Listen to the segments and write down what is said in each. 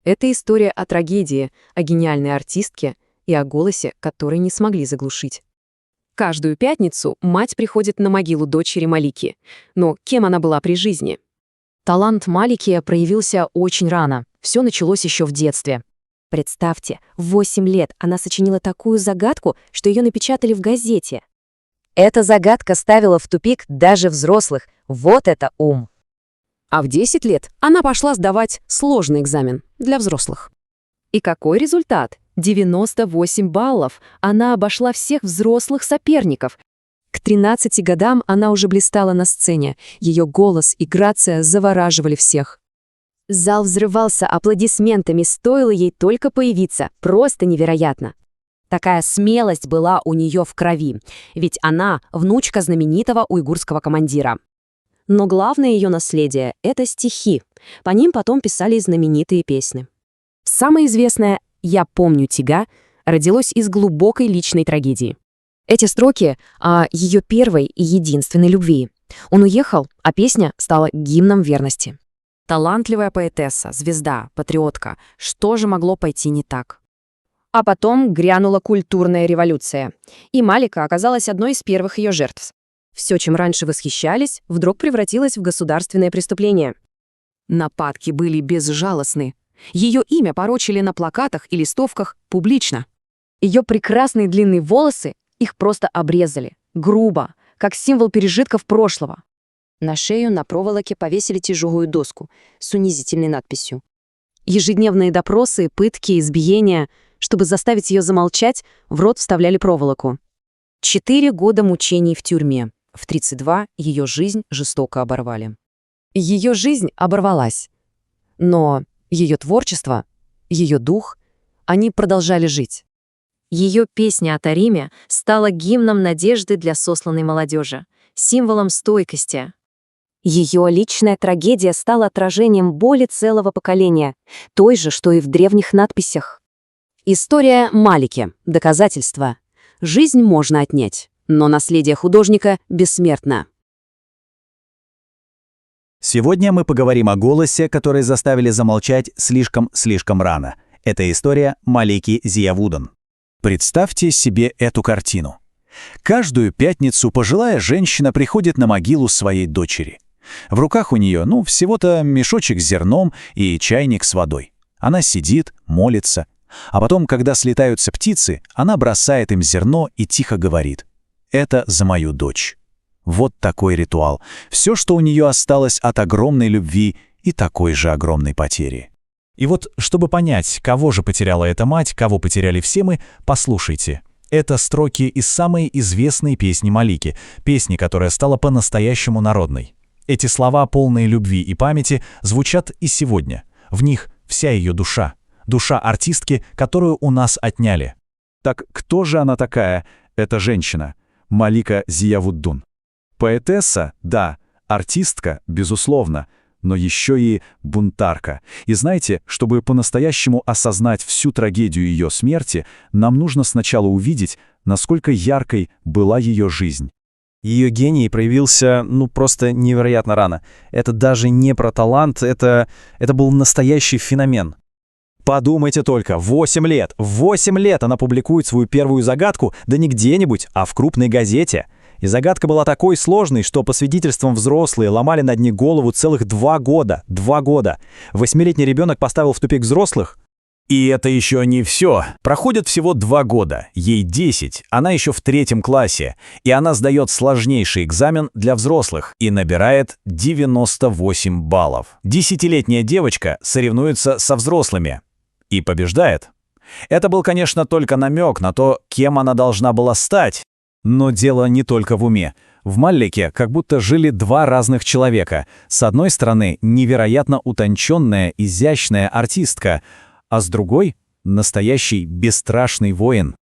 Это история о трагедии, о гениальной артистке и о голосе, который не смогли заглушить. Каждую пятницу мать приходит на могилу дочери Малики. Но кем она была при жизни? Талант Малики проявился очень рано. Все началось еще в детстве. Представьте, в 8 лет она сочинила такую загадку, что ее напечатали в газете. Эта загадка ставила в тупик даже взрослых. Вот это ум! А в 10 лет она пошла сдавать сложный экзамен для взрослых. И какой результат? 98 баллов. Она обошла всех взрослых соперников. К 13 годам она уже блистала на сцене. Ее голос и грация завораживали всех. Зал взрывался аплодисментами, стоило ей только появиться. Просто невероятно. Такая смелость была у нее в крови, ведь она внучка знаменитого уйгурского командира. Но главное ее наследие — это стихи. По ним потом писали знаменитые песни. Самое известное «Я помню тебя» родилось из глубокой личной трагедии. Эти строки о ее первой и единственной любви. Он уехал, а песня стала гимном верности. Талантливая поэтесса, звезда, патриотка. Что же могло пойти не так? А потом грянула культурная революция, и Малика оказалась одной из первых ее жертв. Все, чем раньше восхищались, вдруг превратилось в государственное преступление. Нападки были безжалостны. Ее имя порочили на плакатах и листовках публично. Ее прекрасные длинные волосы, их просто обрезали. Грубо, как символ пережитков прошлого. На шею на проволоке повесили тяжелую доску с унизительной надписью. Ежедневные допросы, пытки, избиения. Чтобы заставить ее замолчать, в рот вставляли проволоку. 4 года мучений в тюрьме. В 32 ее жизнь жестоко оборвали. Ее жизнь оборвалась. Но ее творчество, ее дух, они продолжали жить. Ее песня о Тариме стала гимном надежды для сосланной молодежи, символом стойкости. Ее личная трагедия стала отражением боли целого поколения, той же, что и в древних надписях. История Малики. Доказательство. Жизнь можно отнять, но наследие художника бессмертно. Сегодня мы поговорим о голосе, который заставили замолчать слишком рано. Это история Малики Зиявудун. Представьте себе эту картину. Каждую пятницу пожилая женщина приходит на могилу своей дочери. В руках у нее, всего-то мешочек с зерном и чайник с водой. Она сидит, молится. А потом, когда слетаются птицы, она бросает им зерно и тихо говорит: «Это за мою дочь». Вот такой ритуал. Все, что у нее осталось от огромной любви и такой же огромной потери. И вот, чтобы понять, кого же потеряла эта мать, кого потеряли все мы, послушайте. Это строки из самой известной песни Малики, песни, которая стала по-настоящему народной. Эти слова, полные любви и памяти, звучат и сегодня. В них вся ее душа. Душа артистки, которую у нас отняли. Так кто же она такая, эта женщина? Малика Зиявудун. Поэтесса, да, артистка, безусловно, но еще и бунтарка. И знаете, чтобы по-настоящему осознать всю трагедию ее смерти, нам нужно сначала увидеть, насколько яркой была ее жизнь. Ее гений проявился, просто невероятно рано. Это даже не про талант, это был настоящий феномен. Подумайте только, 8 лет! В 8 лет она публикует свою первую загадку, да не где-нибудь, а в крупной газете. И загадка была такой сложной, что по свидетельствам взрослые ломали над ней голову целых 2 года. 2 года. 8-летний ребенок поставил в тупик взрослых. И это еще не все. Проходит всего 2 года. Ей 10, она еще в 3 классе. И она сдает сложнейший экзамен для взрослых и набирает 98 баллов. 10-летняя девочка соревнуется со взрослыми. И побеждает. Это был, конечно, только намек на то, кем она должна была стать. Но дело не только в уме. В Малике как будто жили 2 разных человека. С одной стороны, невероятно утонченная, изящная артистка, а с другой — настоящий бесстрашный воин.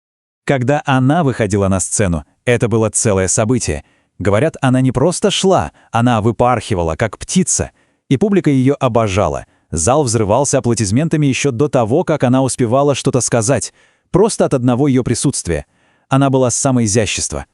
Когда она выходила на сцену, это было целое событие. Говорят, она не просто шла, она выпархивала, как птица. И публика ее обожала. Зал взрывался аплодисментами еще до того, как она успевала что-то сказать. Просто от одного ее присутствия. Она была самое изящество.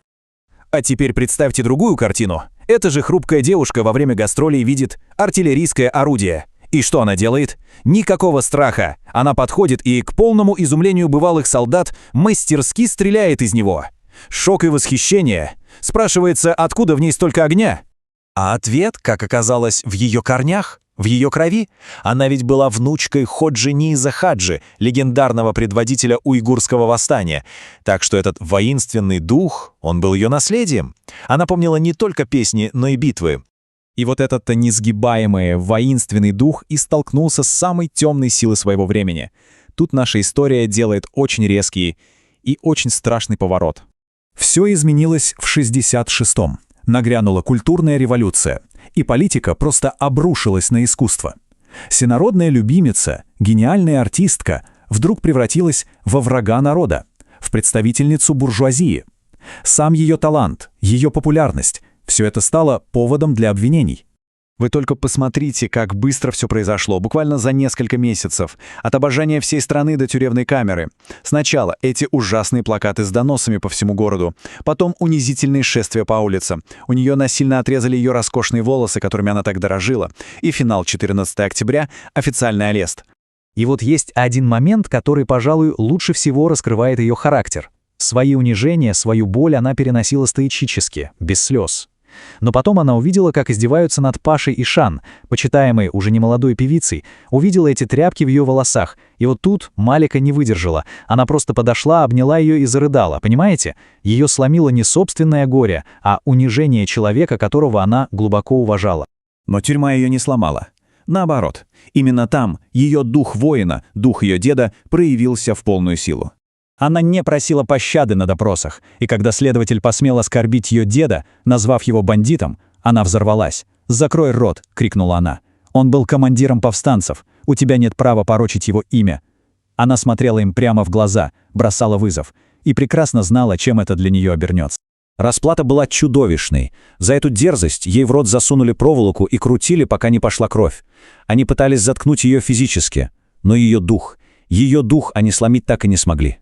А теперь представьте другую картину. Эта же хрупкая девушка во время гастролей видит артиллерийское орудие. И что она делает? Никакого страха. Она подходит и, к полному изумлению бывалых солдат, мастерски стреляет из него. Шок и восхищение. Спрашивается, откуда в ней столько огня? А ответ, как оказалось, в ее корнях, в ее крови. Она ведь была внучкой Ходжи Низа Хаджи, легендарного предводителя уйгурского восстания. Так что этот воинственный дух, он был ее наследием. Она помнила не только песни, но и битвы. И вот этот-то несгибаемый, воинственный дух и столкнулся с самой темной силой своего времени. Тут наша история делает очень резкий и очень страшный поворот. Все изменилось в 66-м. Нагрянула культурная революция, и политика просто обрушилась на искусство. Всенародная любимица, гениальная артистка вдруг превратилась во врага народа, в представительницу буржуазии. Сам ее талант, ее популярность — все это стало поводом для обвинений. Вы только посмотрите, как быстро все произошло, буквально за несколько месяцев. От обожания всей страны до тюремной камеры. Сначала эти ужасные плакаты с доносами по всему городу. Потом унизительные шествия по улицам. У нее насильно отрезали ее роскошные волосы, которыми она так дорожила. И финал 14 октября — официальный арест. И вот есть один момент, который, пожалуй, лучше всего раскрывает ее характер. Свои унижения, свою боль она переносила стоически, без слез. Но потом она увидела, как издеваются над Пашей и Шан, почитаемой уже немолодой певицей, увидела эти тряпки в ее волосах, и вот тут Малика не выдержала. Она просто подошла, обняла ее и зарыдала, понимаете? Ее сломило не собственное горе, а унижение человека, которого она глубоко уважала. Но тюрьма ее не сломала. Наоборот, именно там ее дух воина, дух ее деда, проявился в полную силу. Она не просила пощады на допросах, и когда следователь посмел оскорбить ее деда, назвав его бандитом, она взорвалась. «Закрой рот!» — крикнула она. «Он был командиром повстанцев. У тебя нет права порочить его имя». Она смотрела им прямо в глаза, бросала вызов, и прекрасно знала, чем это для нее обернется. Расплата была чудовищной. За эту дерзость ей в рот засунули проволоку и крутили, пока не пошла кровь. Они пытались заткнуть ее физически, но ее дух они сломить так и не смогли.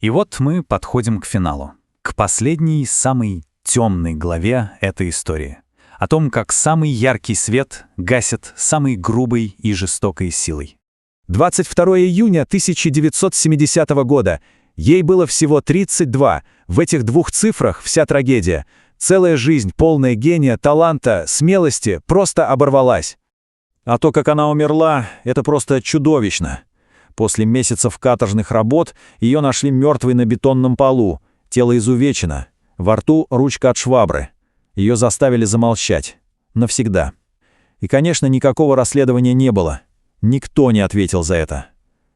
И вот мы подходим к финалу, к последней, самой темной главе этой истории. О том, как самый яркий свет гасит самой грубой и жестокой силой. 22 июня 1970 года. Ей было всего 32. В этих двух цифрах вся трагедия. Целая жизнь, полная гения, таланта, смелости, просто оборвалась. А то, как она умерла, это просто чудовищно. После месяцев каторжных работ ее нашли мертвой на бетонном полу, тело изувечено, во рту ручка от швабры. Ее заставили замолчать. Навсегда. И, конечно, никакого расследования не было. Никто не ответил за это.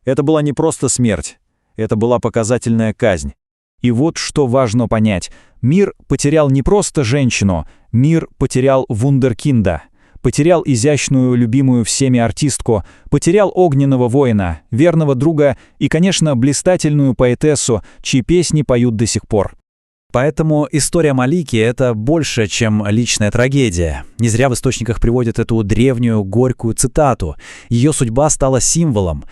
Это была не просто смерть, это была показательная казнь. И вот что важно понять. Мир потерял не просто женщину, мир потерял вундеркинда. Потерял изящную, любимую всеми артистку, потерял огненного воина, верного друга и, конечно, блистательную поэтессу, чьи песни поют до сих пор. Поэтому история Малики — это больше, чем личная трагедия. Не зря в источниках приводят эту древнюю, горькую цитату. Ее судьба стала символом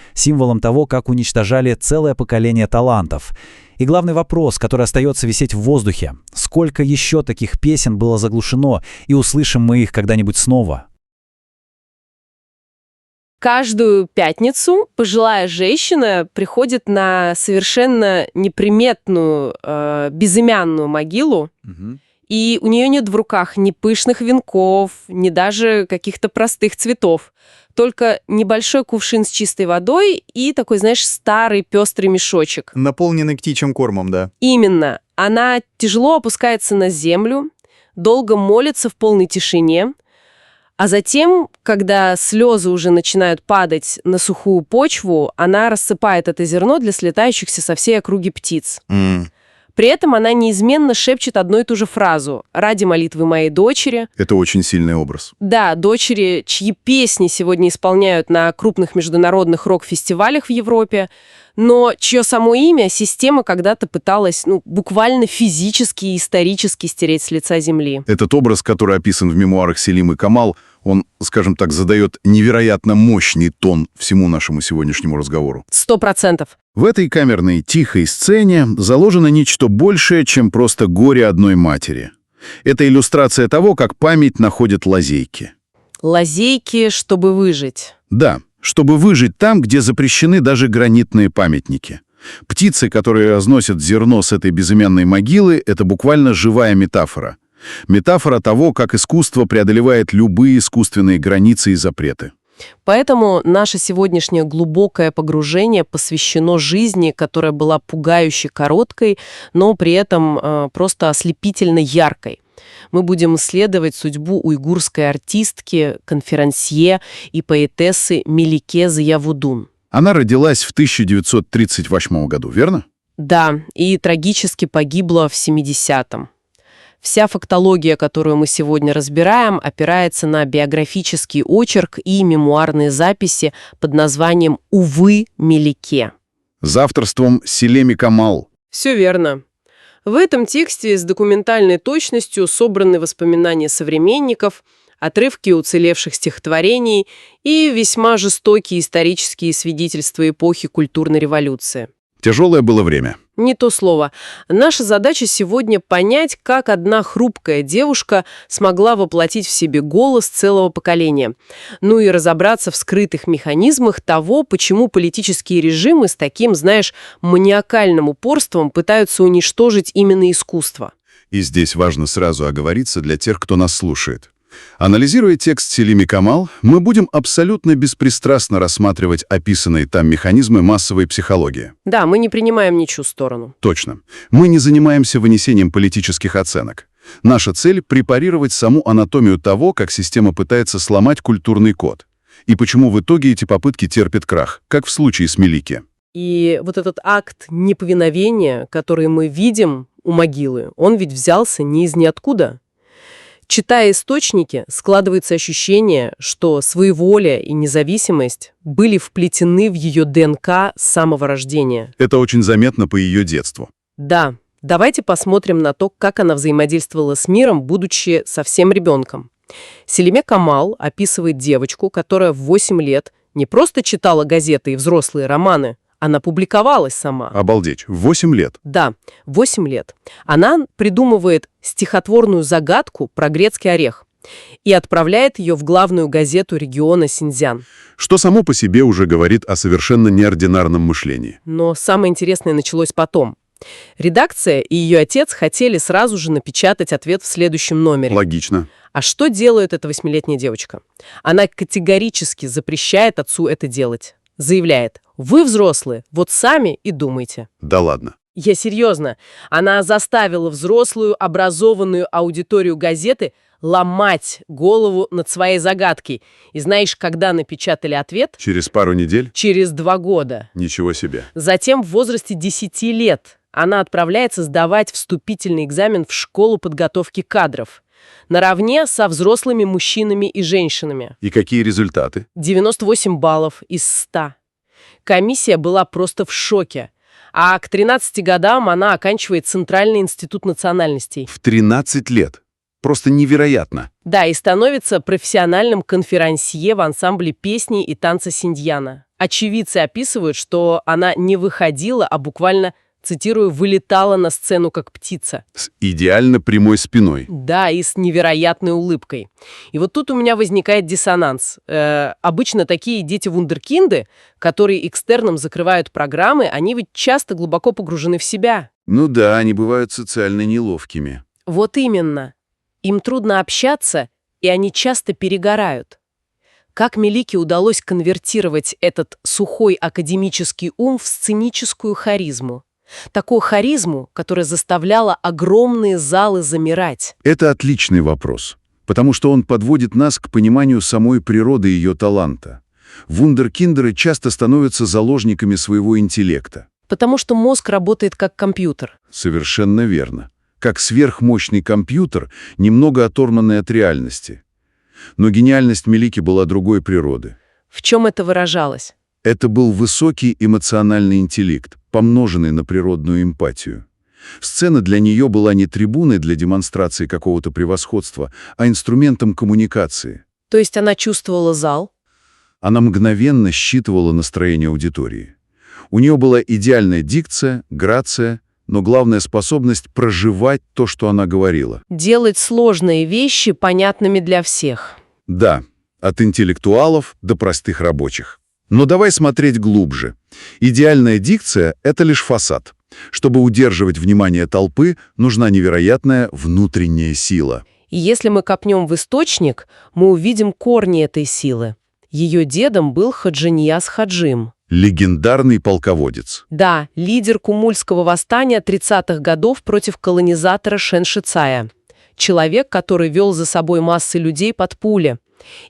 того, как уничтожали целое поколение талантов. И главный вопрос, который остается висеть в воздухе: сколько еще таких песен было заглушено, и услышим мы их когда-нибудь снова? Каждую пятницу пожилая женщина приходит на совершенно неприметную, безымянную могилу, и у нее нет в руках ни пышных венков, ни даже каких-то простых цветов. Только небольшой кувшин с чистой водой и такой, знаешь, старый пестрый мешочек. Наполненный птичьим кормом, да. Именно. Она тяжело опускается на землю, долго молится в полной тишине, а затем, когда слезы уже начинают падать на сухую почву, она рассыпает это зерно для слетающихся со всей округи птиц. При этом она неизменно шепчет одну и ту же фразу: «Ради молитвы моей дочери». Это очень сильный образ. Да, дочери, чьи песни сегодня исполняют на крупных международных рок-фестивалях в Европе, но чье само имя система когда-то пыталась, буквально физически и исторически стереть с лица земли. Этот образ, который описан в мемуарах Селимы Камал, он, скажем так, задает невероятно мощный тон всему нашему сегодняшнему разговору. 100%. В этой камерной, тихой сцене заложено нечто большее, чем просто горе одной матери. Это иллюстрация того, как память находит лазейки. Лазейки, чтобы выжить. Да, чтобы выжить там, где запрещены даже гранитные памятники. Птицы, которые разносят зерно с этой безымянной могилы, это буквально живая метафора. Метафора того, как искусство преодолевает любые искусственные границы и запреты. Поэтому наше сегодняшнее глубокое погружение посвящено жизни, которая была пугающе короткой, но при этом просто ослепительно яркой. Мы будем исследовать судьбу уйгурской артистки, конферансье и поэтессы Мелике Зиявудун. Она родилась в 1938 году, верно? Да, и трагически погибла в 70-м. Вся фактология, которую мы сегодня разбираем, опирается на биографический очерк и мемуарные записи под названием «Увы, Мелике». За авторством Селеми Камал. Все верно. В этом тексте с документальной точностью собраны воспоминания современников, отрывки уцелевших стихотворений и весьма жестокие исторические свидетельства эпохи культурной революции. Тяжелое было время. Не то слово. Наша задача сегодня понять, как одна хрупкая девушка смогла воплотить в себе голос целого поколения. Ну и разобраться в скрытых механизмах того, почему политические режимы с таким, знаешь, маниакальным упорством пытаются уничтожить именно искусство. И здесь важно сразу оговориться для тех, кто нас слушает. Анализируя текст Селеми Камал, мы будем абсолютно беспристрастно рассматривать описанные там механизмы массовой психологии. Да, мы не принимаем ничью сторону. Точно. Мы не занимаемся вынесением политических оценок. Наша цель — препарировать саму анатомию того, как система пытается сломать культурный код. И почему в итоге эти попытки терпят крах, как в случае с Мелике. И вот этот акт неповиновения, который мы видим у могилы, он ведь взялся не из ниоткуда. Читая источники, складывается ощущение, что своеволие и независимость были вплетены в ее ДНК с самого рождения. Это очень заметно по ее детству. Да, давайте посмотрим на то, как она взаимодействовала с миром, будучи совсем ребенком. Селеме Камал описывает девочку, которая в 8 лет не просто читала газеты и взрослые романы, она публиковалась сама. Обалдеть, в 8 лет. Да, 8 лет. Она придумывает стихотворную загадку про грецкий орех и отправляет ее в главную газету региона Синьцзян. Что само по себе уже говорит о совершенно неординарном мышлении. Но самое интересное началось потом. Редакция и ее отец хотели сразу же напечатать ответ в следующем номере. Логично. А что делает эта 8-летняя девочка? Она категорически запрещает отцу это делать. Заявляет: «Вы взрослые, вот сами и думайте». Да ладно. Я серьезно. Она заставила взрослую, образованную аудиторию газеты ломать голову над своей загадкой. И знаешь, когда напечатали ответ? Через пару недель? Через 2 года. Ничего себе. Затем в возрасте 10 лет она отправляется сдавать вступительный экзамен в школу подготовки кадров. Наравне со взрослыми мужчинами и женщинами. И какие результаты? 98 баллов из 100. Комиссия была просто в шоке. А к 13 годам она оканчивает Центральный институт национальностей. В 13 лет. Просто невероятно. Да, и становится профессиональным конферансье в ансамбле песни и танца Синдьяна. Очевидцы описывают, что она не выходила, а буквально, цитирую, «вылетала на сцену как птица». С идеально прямой спиной. Да, и с невероятной улыбкой. И вот тут у меня возникает диссонанс. Обычно такие дети-вундеркинды, которые экстерном закрывают программы, они ведь часто глубоко погружены в себя. Ну да, они бывают социально неловкими. Вот именно. Им трудно общаться, и они часто перегорают. Как Мелике удалось конвертировать этот сухой академический ум в сценическую харизму? Такую харизму, которая заставляла огромные залы замирать. Это отличный вопрос, потому что он подводит нас к пониманию самой природы ее таланта. Вундеркиндеры часто становятся заложниками своего интеллекта. Потому что мозг работает как компьютер. Совершенно верно. Как сверхмощный компьютер, немного оторванный от реальности. Но гениальность Мелики была другой природы. В чем это выражалось? Это был высокий эмоциональный интеллект, помноженный на природную эмпатию. Сцена для нее была не трибуной для демонстрации какого-то превосходства, а инструментом коммуникации. То есть она чувствовала зал? Она мгновенно считывала настроение аудитории. У нее была идеальная дикция, грация, но главная способность проживать то, что она говорила. Делать сложные вещи понятными для всех. Да, от интеллектуалов до простых рабочих. Но давай смотреть глубже. Идеальная дикция — это лишь фасад. Чтобы удерживать внимание толпы, нужна невероятная внутренняя сила. И если мы копнем в источник, мы увидим корни этой силы. Ее дедом был Хаджи Нияз Хаджим. Легендарный полководец. Да, лидер Кумульского восстания 30-х годов против колонизатора Шен-Шицая. Человек, который вел за собой массы людей под пули.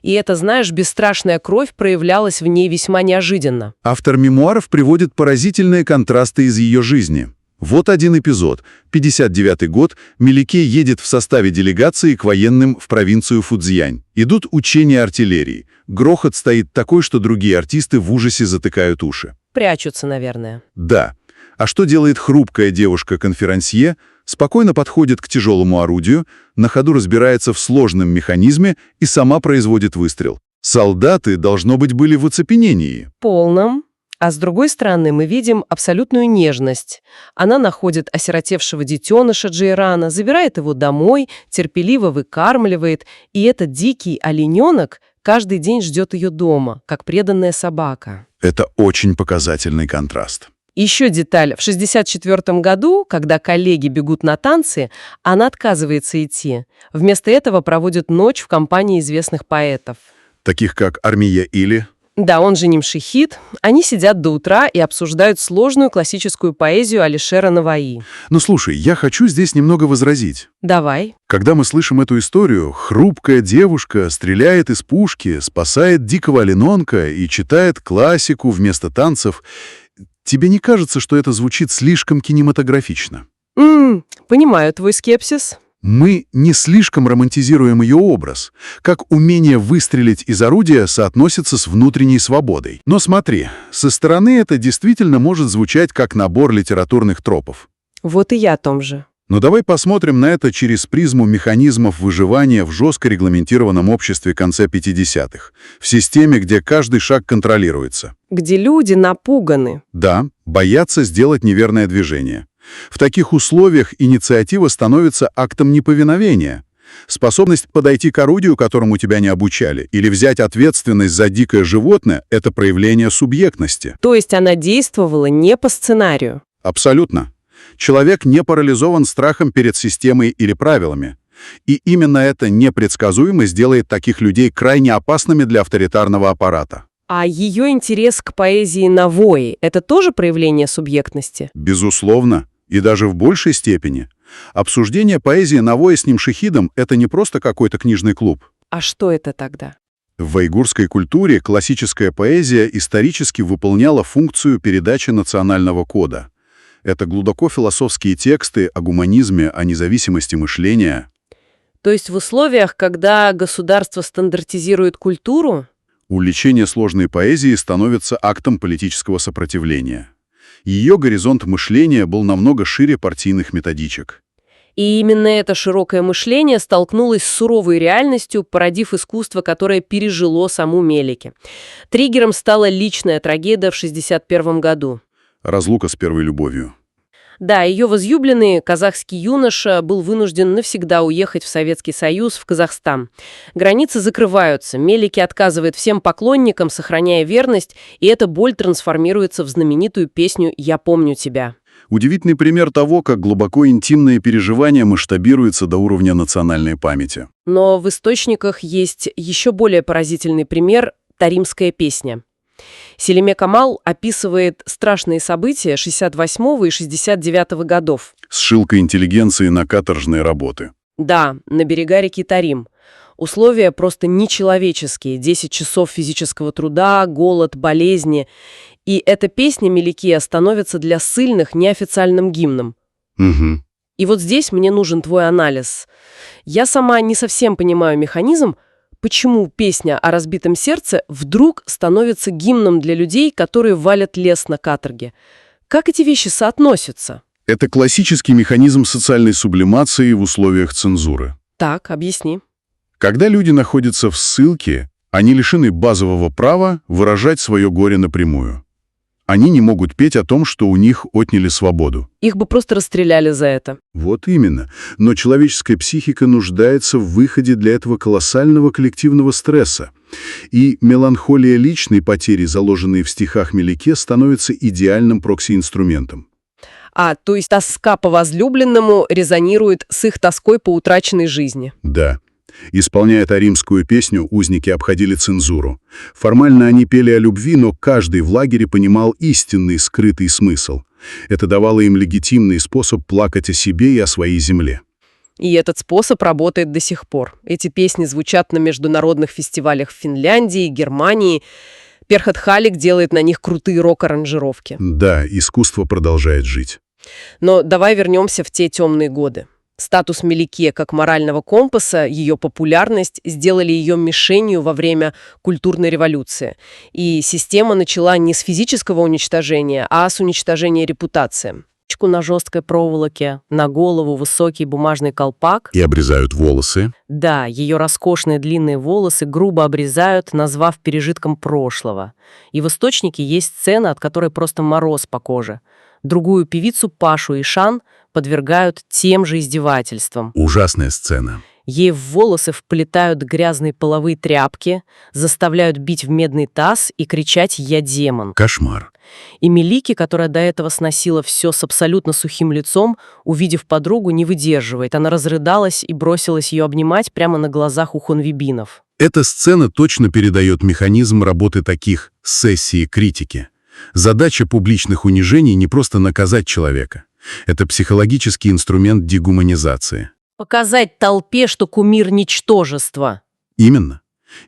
И это, знаешь, бесстрашная кровь проявлялась в ней весьма неожиданно. Автор мемуаров приводит поразительные контрасты из ее жизни. Вот один эпизод. 59-й год. Мелике едет в составе делегации к военным в провинцию Фудзиянь. Идут учения артиллерии. Грохот стоит такой, что другие артисты в ужасе затыкают уши. Прячутся, наверное. Да. А что делает хрупкая девушка-конферансье? Спокойно подходит к тяжелому орудию, на ходу разбирается в сложном механизме и сама производит выстрел. Солдаты, должно быть, были в оцепенении. Полном. А с другой стороны, мы видим абсолютную нежность. Она находит осиротевшего детеныша Джейрана, забирает его домой, терпеливо выкармливает, и этот дикий олененок каждый день ждет ее дома, как преданная собака. Это очень показательный контраст. Еще деталь. В 1964 году, когда коллеги бегут на танцы, она отказывается идти. Вместо этого проводит ночь в компании известных поэтов. Таких как Армия Или. Да, он же Нимшихид. Они сидят до утра и обсуждают сложную классическую поэзию Алишера Наваи. Ну слушай, я хочу здесь немного возразить. Давай. Когда мы слышим эту историю, хрупкая девушка стреляет из пушки, спасает дикого олененка и читает классику вместо танцев, тебе не кажется, что это звучит слишком кинематографично? Понимаю твой скепсис. Мы не слишком романтизируем ее образ, как умение выстрелить из орудия соотносится с внутренней свободой. Но смотри, со стороны это действительно может звучать как набор литературных тропов. Вот и я о том же. Но давай посмотрим на это через призму механизмов выживания в жестко регламентированном обществе конца 50-х, в системе, где каждый шаг контролируется. Где люди напуганы. Да, боятся сделать неверное движение. В таких условиях инициатива становится актом неповиновения. Способность подойти к орудию, которому тебя не обучали, или взять ответственность за дикое животное – это проявление субъектности. То есть она действовала не по сценарию. Абсолютно. Человек не парализован страхом перед системой или правилами. И именно эта непредсказуемость делает таких людей крайне опасными для авторитарного аппарата. А ее интерес к поэзии Навои – это тоже проявление субъектности? Безусловно. И даже в большей степени. Обсуждение поэзии Навои с Нимшихидом – это не просто какой-то книжный клуб. А что это тогда? В уйгурской культуре классическая поэзия исторически выполняла функцию передачи национального кода. Это глубоко философские тексты о гуманизме, о независимости мышления. То есть в условиях, когда государство стандартизирует культуру? Увлечение сложной поэзией становится актом политического сопротивления. Ее горизонт мышления был намного шире партийных методичек. И именно это широкое мышление столкнулось с суровой реальностью, породив искусство, которое пережило саму Мелике. Триггером стала личная трагедия в 1961 году. Разлука с первой любовью. Да, ее возлюбленный, казахский юноша, был вынужден навсегда уехать в Советский Союз, в Казахстан. Границы закрываются, Мелике отказывает всем поклонникам, сохраняя верность, и эта боль трансформируется в знаменитую песню «Я помню тебя». Удивительный пример того, как глубоко интимные переживания масштабируются до уровня национальной памяти. Но в источниках есть еще более поразительный пример – «Таримская песня». Селиме Камал описывает страшные события 68-го и 69-го годов. С ссылкой интеллигенции на каторжные работы. Да, на берега реки Тарим. Условия просто нечеловеческие. 10 часов физического труда, голод, болезни. И эта песня Меликия становится для ссыльных неофициальным гимном. Угу. И вот здесь мне нужен твой анализ. Я сама не совсем понимаю механизм, почему песня о разбитом сердце вдруг становится гимном для людей, которые валят лес на каторге? Как эти вещи соотносятся? Это классический механизм социальной сублимации в условиях цензуры. Так, объясни. Когда люди находятся в ссылке, они лишены базового права выражать свое горе напрямую. Они не могут петь о том, что у них отняли свободу. Их бы просто расстреляли за это. Вот именно. Но человеческая психика нуждается в выходе для этого колоссального коллективного стресса. И меланхолия личной потери, заложенной в стихах Мелике, становится идеальным прокси-инструментом. То есть тоска по возлюбленному резонирует с их тоской по утраченной жизни. Да. Исполняя таримскую песню, узники обходили цензуру. Формально они пели о любви, но каждый в лагере понимал истинный скрытый смысл. Это давало им легитимный способ плакать о себе и о своей земле. И этот способ работает до сих пор. Эти песни звучат на международных фестивалях в Финляндии, Германии. Перхат Халик делает на них крутые рок-аранжировки. Да, искусство продолжает жить. Но давай вернемся в те темные годы. Статус Мелике как морального компаса, ее популярность сделали ее мишенью во время культурной революции. И система начала не с физического уничтожения, а с уничтожения репутации. На жесткой проволоке, на голову высокий бумажный колпак. И обрезают волосы. Да, ее роскошные длинные волосы грубо обрезают, назвав пережитком прошлого. И в источнике есть сцена, от которой просто мороз по коже. Другую певицу Пашу Ишан подвергают тем же издевательствам. Ужасная сцена. Ей в волосы вплетают грязные половые тряпки, заставляют бить в медный таз и кричать «Я демон». Кошмар. И Мелики, которая до этого сносила все с абсолютно сухим лицом, увидев подругу, не выдерживает. Она разрыдалась и бросилась ее обнимать прямо на глазах у хунвибинов. Эта сцена точно передает механизм работы таких сессий критики. Задача публичных унижений не просто наказать человека. Это психологический инструмент дегуманизации. Показать толпе, что кумир — ничтожество. Именно.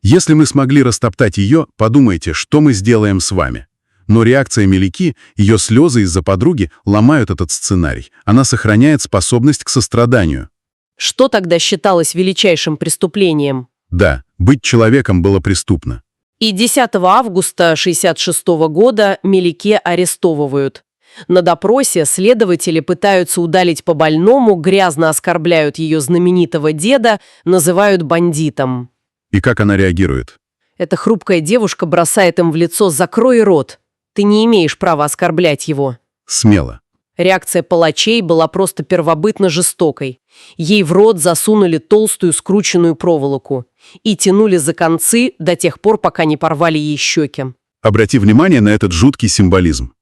Если мы смогли растоптать ее, подумайте, что мы сделаем с вами. Но реакция Мелики, ее слезы из-за подруги ломают этот сценарий. Она сохраняет способность к состраданию. Что тогда считалось величайшим преступлением? Да, быть человеком было преступно. И 10 августа 1966 года Мелике арестовывают. На допросе следователи пытаются удалить по больному, грязно оскорбляют ее знаменитого деда, называют бандитом. И как она реагирует? Эта хрупкая девушка бросает им в лицо «закрой рот». Ты не имеешь права оскорблять его. Смело. Реакция палачей была просто первобытно жестокой. Ей в рот засунули толстую скрученную проволоку и тянули за концы до тех пор, пока не порвали ей щеки. Обрати внимание на этот жуткий символизм.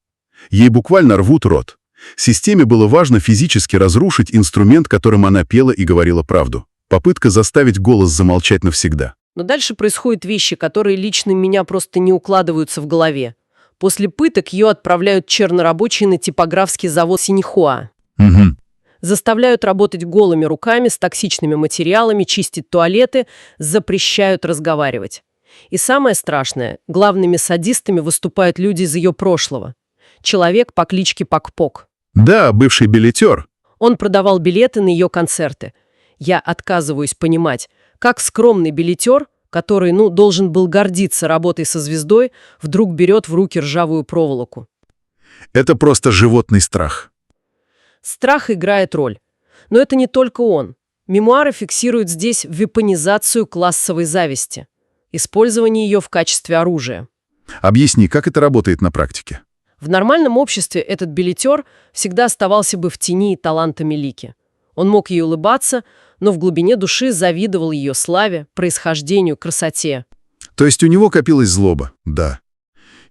Ей буквально рвут рот. Системе было важно физически разрушить инструмент, которым она пела и говорила правду. Попытка заставить голос замолчать навсегда. Но дальше происходят вещи, которые лично меня просто не укладываются в голове. После пыток ее отправляют чернорабочие на типографский завод Синьхуа. Угу. Заставляют работать голыми руками с токсичными материалами, чистить туалеты, запрещают разговаривать. И самое страшное, главными садистами выступают люди из ее прошлого. Человек по кличке Пак-Пок. Да, бывший билетер. Он продавал билеты на ее концерты. Я отказываюсь понимать, как скромный билетер, который, должен был гордиться работой со звездой, вдруг берет в руки ржавую проволоку. Это просто животный страх. Страх играет роль. Но это не только он. Мемуары фиксируют здесь вепонизацию классовой зависти. Использование ее в качестве оружия. Объясни, как это работает на практике? В нормальном обществе этот билетер всегда оставался бы в тени таланта Мелики. Он мог ей улыбаться, но в глубине души завидовал ее славе, происхождению, красоте. То есть у него копилась злоба, да.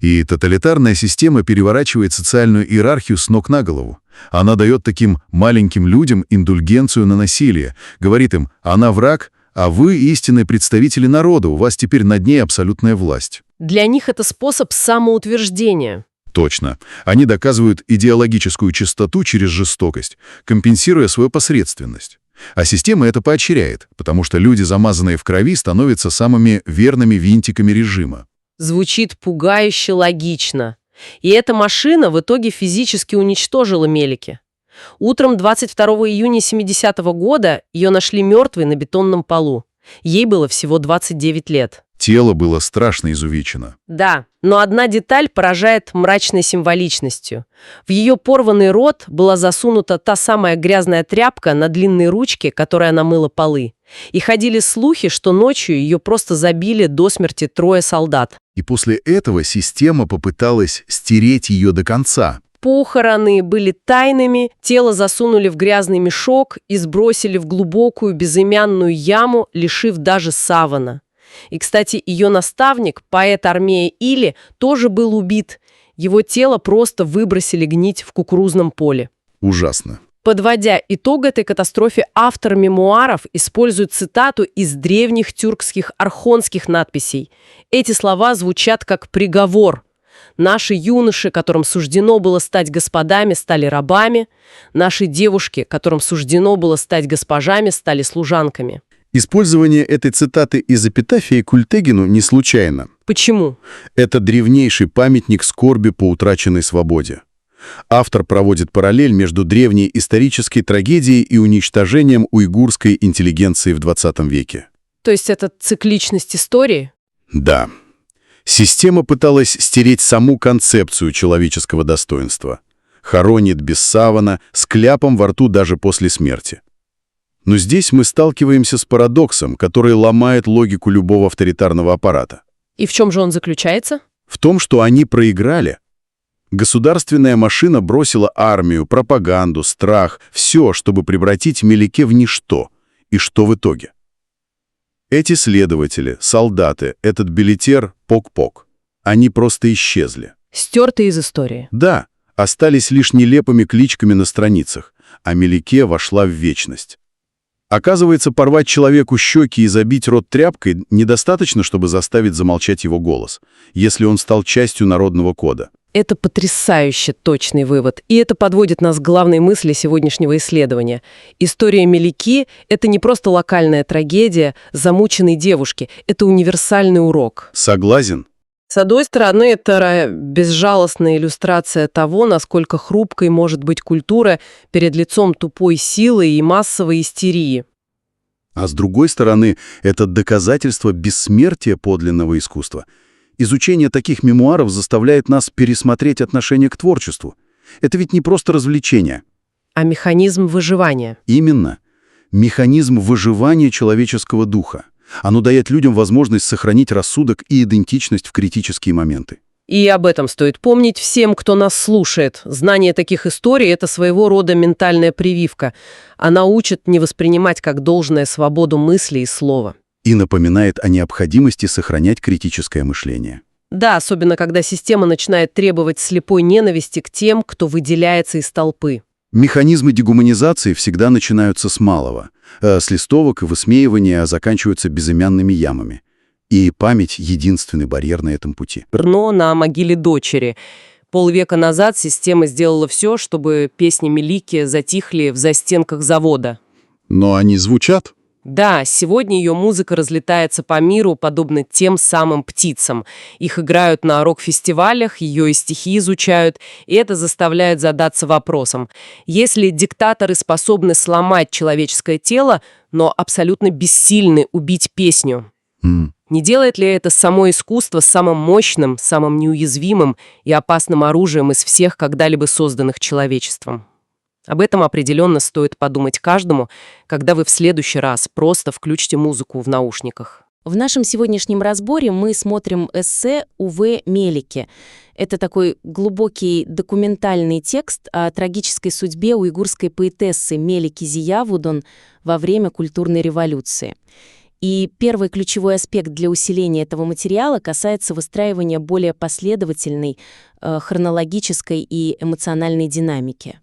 И тоталитарная система переворачивает социальную иерархию с ног на голову. Она дает таким маленьким людям индульгенцию на насилие. Говорит им, она враг, а вы истинные представители народа, у вас теперь над ней абсолютная власть. Для них это способ самоутверждения. Точно. Они доказывают идеологическую чистоту через жестокость, компенсируя свою посредственность. А система это поощряет, потому что люди, замазанные в крови, становятся самыми верными винтиками режима. Звучит пугающе логично. И эта машина в итоге физически уничтожила Мелики. Утром 22 июня 70-го года ее нашли мертвой на бетонном полу. Ей было всего 29 лет. Тело было страшно изувечено. Да, но одна деталь поражает мрачной символичностью. В ее порванный рот была засунута та самая грязная тряпка на длинной ручке, которой она мыла полы. И ходили слухи, что ночью ее просто забили до смерти 3 солдат. И после этого система попыталась стереть ее до конца. Похороны были тайными, тело засунули в грязный мешок и сбросили в глубокую безымянную яму, лишив даже савана. И, кстати, ее наставник, поэт Армея Или, тоже был убит. Его тело просто выбросили гнить в кукурузном поле. Ужасно. Подводя итог этой катастрофе, автор мемуаров использует цитату из древних тюркских архонских надписей. Эти слова звучат как приговор. Наши юноши, которым суждено было стать господами, стали рабами. Наши девушки, которым суждено было стать госпожами, стали служанками. Использование этой цитаты из эпитафии Культегину не случайно. Почему? Это древнейший памятник скорби по утраченной свободе. Автор проводит параллель между древней исторической трагедией и уничтожением уйгурской интеллигенции в 20 веке. То есть это цикличность истории? Да. Система пыталась стереть саму концепцию человеческого достоинства. Хоронит без савана, с кляпом во рту даже после смерти. Но здесь мы сталкиваемся с парадоксом, который ломает логику любого авторитарного аппарата. И в чем же он заключается? В том, что они проиграли. Государственная машина бросила армию, пропаганду, страх, все, чтобы превратить Мелике в ничто. И что в итоге? Эти следователи, солдаты, этот билетер Пок-Пок, они просто исчезли. Стерты из истории. Да, остались лишь нелепыми кличками на страницах, а Мелике вошла в вечность. Оказывается, порвать человеку щеки и забить рот тряпкой недостаточно, чтобы заставить замолчать его голос, если он стал частью народного кода. Это потрясающе точный вывод. И это подводит нас к главной мысли сегодняшнего исследования. История Мелики — это не просто локальная трагедия замученной девушки. Это универсальный урок. Согласен? С одной стороны, это безжалостная иллюстрация того, насколько хрупкой может быть культура перед лицом тупой силы и массовой истерии. А с другой стороны, это доказательство бессмертия подлинного искусства. Изучение таких мемуаров заставляет нас пересмотреть отношение к творчеству. Это ведь не просто развлечение. А механизм выживания. Именно. Механизм выживания человеческого духа. Оно дает людям возможность сохранить рассудок и идентичность в критические моменты. И об этом стоит помнить всем, кто нас слушает. Знание таких историй — это своего рода ментальная прививка. Она учит не воспринимать как должное свободу мысли и слова. И напоминает о необходимости сохранять критическое мышление. Да, особенно когда система начинает требовать слепой ненависти к тем, кто выделяется из толпы. Механизмы дегуманизации всегда начинаются с малого. С листовок и высмеивания заканчиваются безымянными ямами. И память — единственный барьер на этом пути. Брно на могиле дочери. Полвека назад система сделала все, чтобы песни Мелики затихли в застенках завода. Но они звучат. Да, сегодня ее музыка разлетается по миру, подобно тем самым птицам. Их играют на рок-фестивалях, ее и стихи изучают, и это заставляет задаться вопросом. Если диктаторы способны сломать человеческое тело, но абсолютно бессильны убить песню, не делает ли это само искусство самым мощным, самым неуязвимым и опасным оружием из всех когда-либо созданных человечеством? Об этом определенно стоит подумать каждому, когда вы в следующий раз просто включите музыку в наушниках. В нашем сегодняшнем разборе мы смотрим эссе Уве Мелики. Это такой глубокий документальный текст о трагической судьбе уйгурской поэтессы Мелики Зиявудун во время культурной революции. И первый ключевой аспект для усиления этого материала касается выстраивания более последовательной, хронологической и эмоциональной динамики.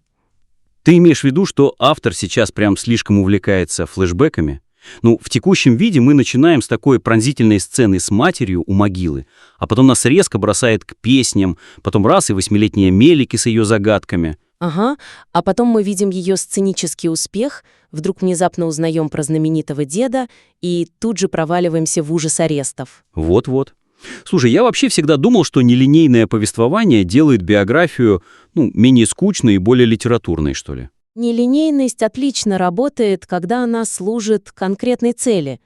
Ты имеешь в виду, что автор сейчас прям слишком увлекается флешбэками? Ну, в текущем виде мы начинаем с такой пронзительной сцены с матерью у могилы, а потом нас резко бросает к песням, потом раз и 8-летняя Мелики с ее загадками. Ага, а потом мы видим ее сценический успех, вдруг внезапно узнаем про знаменитого деда и тут же проваливаемся в ужас арестов. Вот-вот. Слушай, я вообще всегда думал, что нелинейное повествование делает биографию, менее скучной и более литературной, что ли. Нелинейность отлично работает, когда она служит конкретной цели.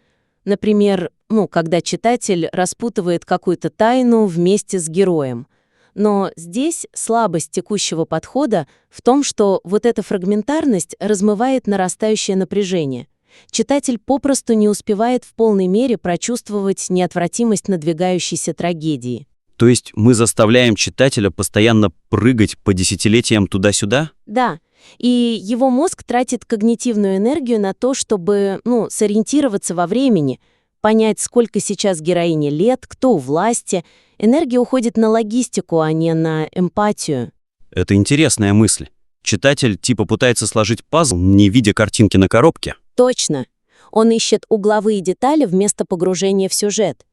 Например, когда читатель распутывает какую-то тайну вместе с героем. Но здесь слабость текущего подхода в том, что вот эта фрагментарность размывает нарастающее напряжение. Читатель попросту не успевает в полной мере прочувствовать неотвратимость надвигающейся трагедии. То есть мы заставляем читателя постоянно прыгать по десятилетиям туда-сюда? Да, и его мозг тратит когнитивную энергию на то, чтобы, сориентироваться во времени, понять, сколько сейчас героине лет, кто у власти. Энергия уходит на логистику, а не на эмпатию. Это интересная мысль. Читатель типа пытается сложить пазл, не видя картинки на коробке. Точно. Он ищет угловые детали вместо погружения в сюжет.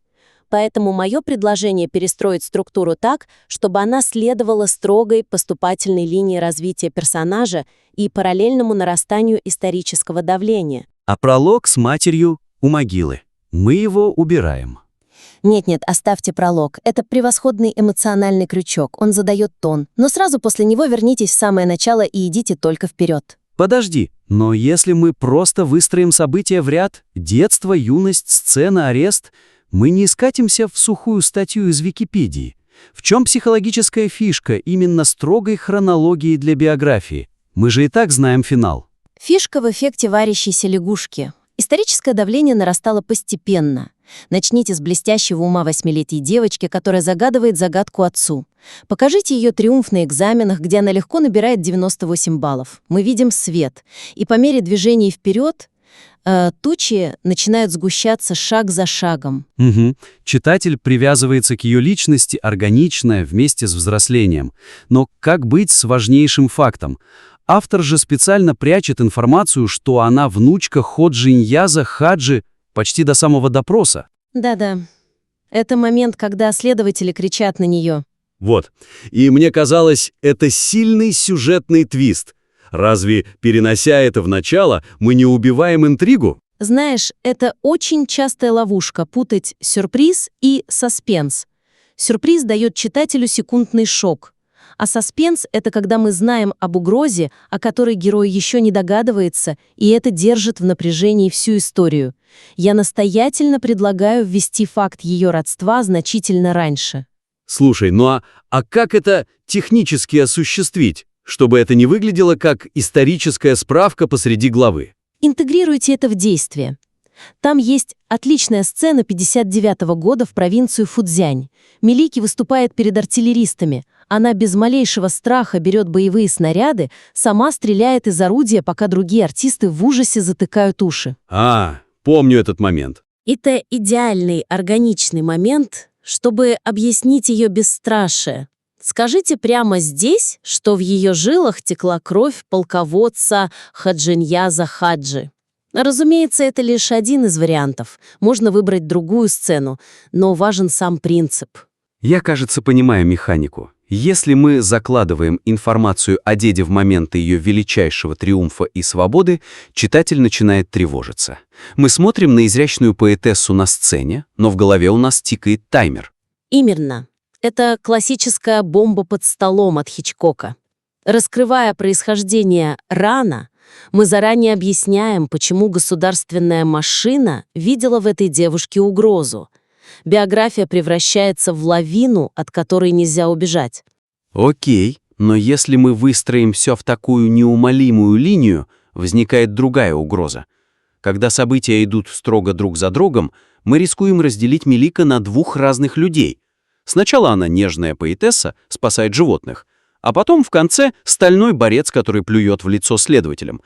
Поэтому мое предложение перестроить структуру так, чтобы она следовала строгой поступательной линии развития персонажа и параллельному нарастанию исторического давления. А пролог с матерью у могилы. Мы его убираем. Нет-нет, оставьте пролог. Это превосходный эмоциональный крючок. Он задает тон. Но сразу после него вернитесь в самое начало и идите только вперед. Подожди, но если мы просто выстроим события в ряд, детство, юность, сцена, арест, мы не скатимся в сухую статью из Википедии. В чем психологическая фишка именно строгой хронологии для биографии? Мы же и так знаем финал. Фишка в эффекте варящейся лягушки. Историческое давление нарастало постепенно. Начните с блестящего ума 8-летней девочки, которая загадывает загадку отцу. Покажите ее триумф на экзаменах, где она легко набирает 98 баллов. Мы видим свет. И по мере движения вперед тучи начинают сгущаться шаг за шагом. Угу. Читатель привязывается к ее личности органично вместе с взрослением. Но как быть с важнейшим фактом? Автор же специально прячет информацию, что она внучка Ходжи Иньяза Хаджи почти до самого допроса. Да-да. Это момент, когда следователи кричат на нее. Вот. И мне казалось, это сильный сюжетный твист. Разве, перенося это в начало, мы не убиваем интригу? Знаешь, это очень частая ловушка — путать сюрприз и саспенс. Сюрприз дает читателю секундный шок. А саспенс — это когда мы знаем об угрозе, о которой герой еще не догадывается, и это держит в напряжении всю историю. Я настоятельно предлагаю ввести факт ее родства значительно раньше. Слушай, ну а как это технически осуществить, чтобы это не выглядело как историческая справка посреди главы? Интегрируйте это в действие. Там есть отличная сцена 59-го года в провинцию Фудзянь. Милики выступает перед артиллеристами. Она без малейшего страха берет боевые снаряды, сама стреляет из орудия, пока другие артисты в ужасе затыкают уши. Помню этот момент. Это идеальный, органичный момент, чтобы объяснить ее бесстрашие. Скажите прямо здесь, что в ее жилах текла кровь полководца Ходжи-Иньяза Хаджи. Разумеется, это лишь один из вариантов. Можно выбрать другую сцену, но важен сам принцип. Я, кажется, понимаю механику. Если мы закладываем информацию о деде в моменты ее величайшего триумфа и свободы, читатель начинает тревожиться. Мы смотрим на изящную поэтессу на сцене, но в голове у нас тикает таймер. Именно. Это классическая бомба под столом от Хичкока. Раскрывая происхождение рана, мы заранее объясняем, почему государственная машина видела в этой девушке угрозу. Биография превращается в лавину, от которой нельзя убежать. Окей, но если мы выстроим все в такую неумолимую линию, возникает другая угроза. Когда события идут строго друг за другом, мы рискуем разделить Милика на двух разных людей. Сначала она нежная поэтесса, спасает животных, а потом в конце стальной борец, который плюет в лицо следователям.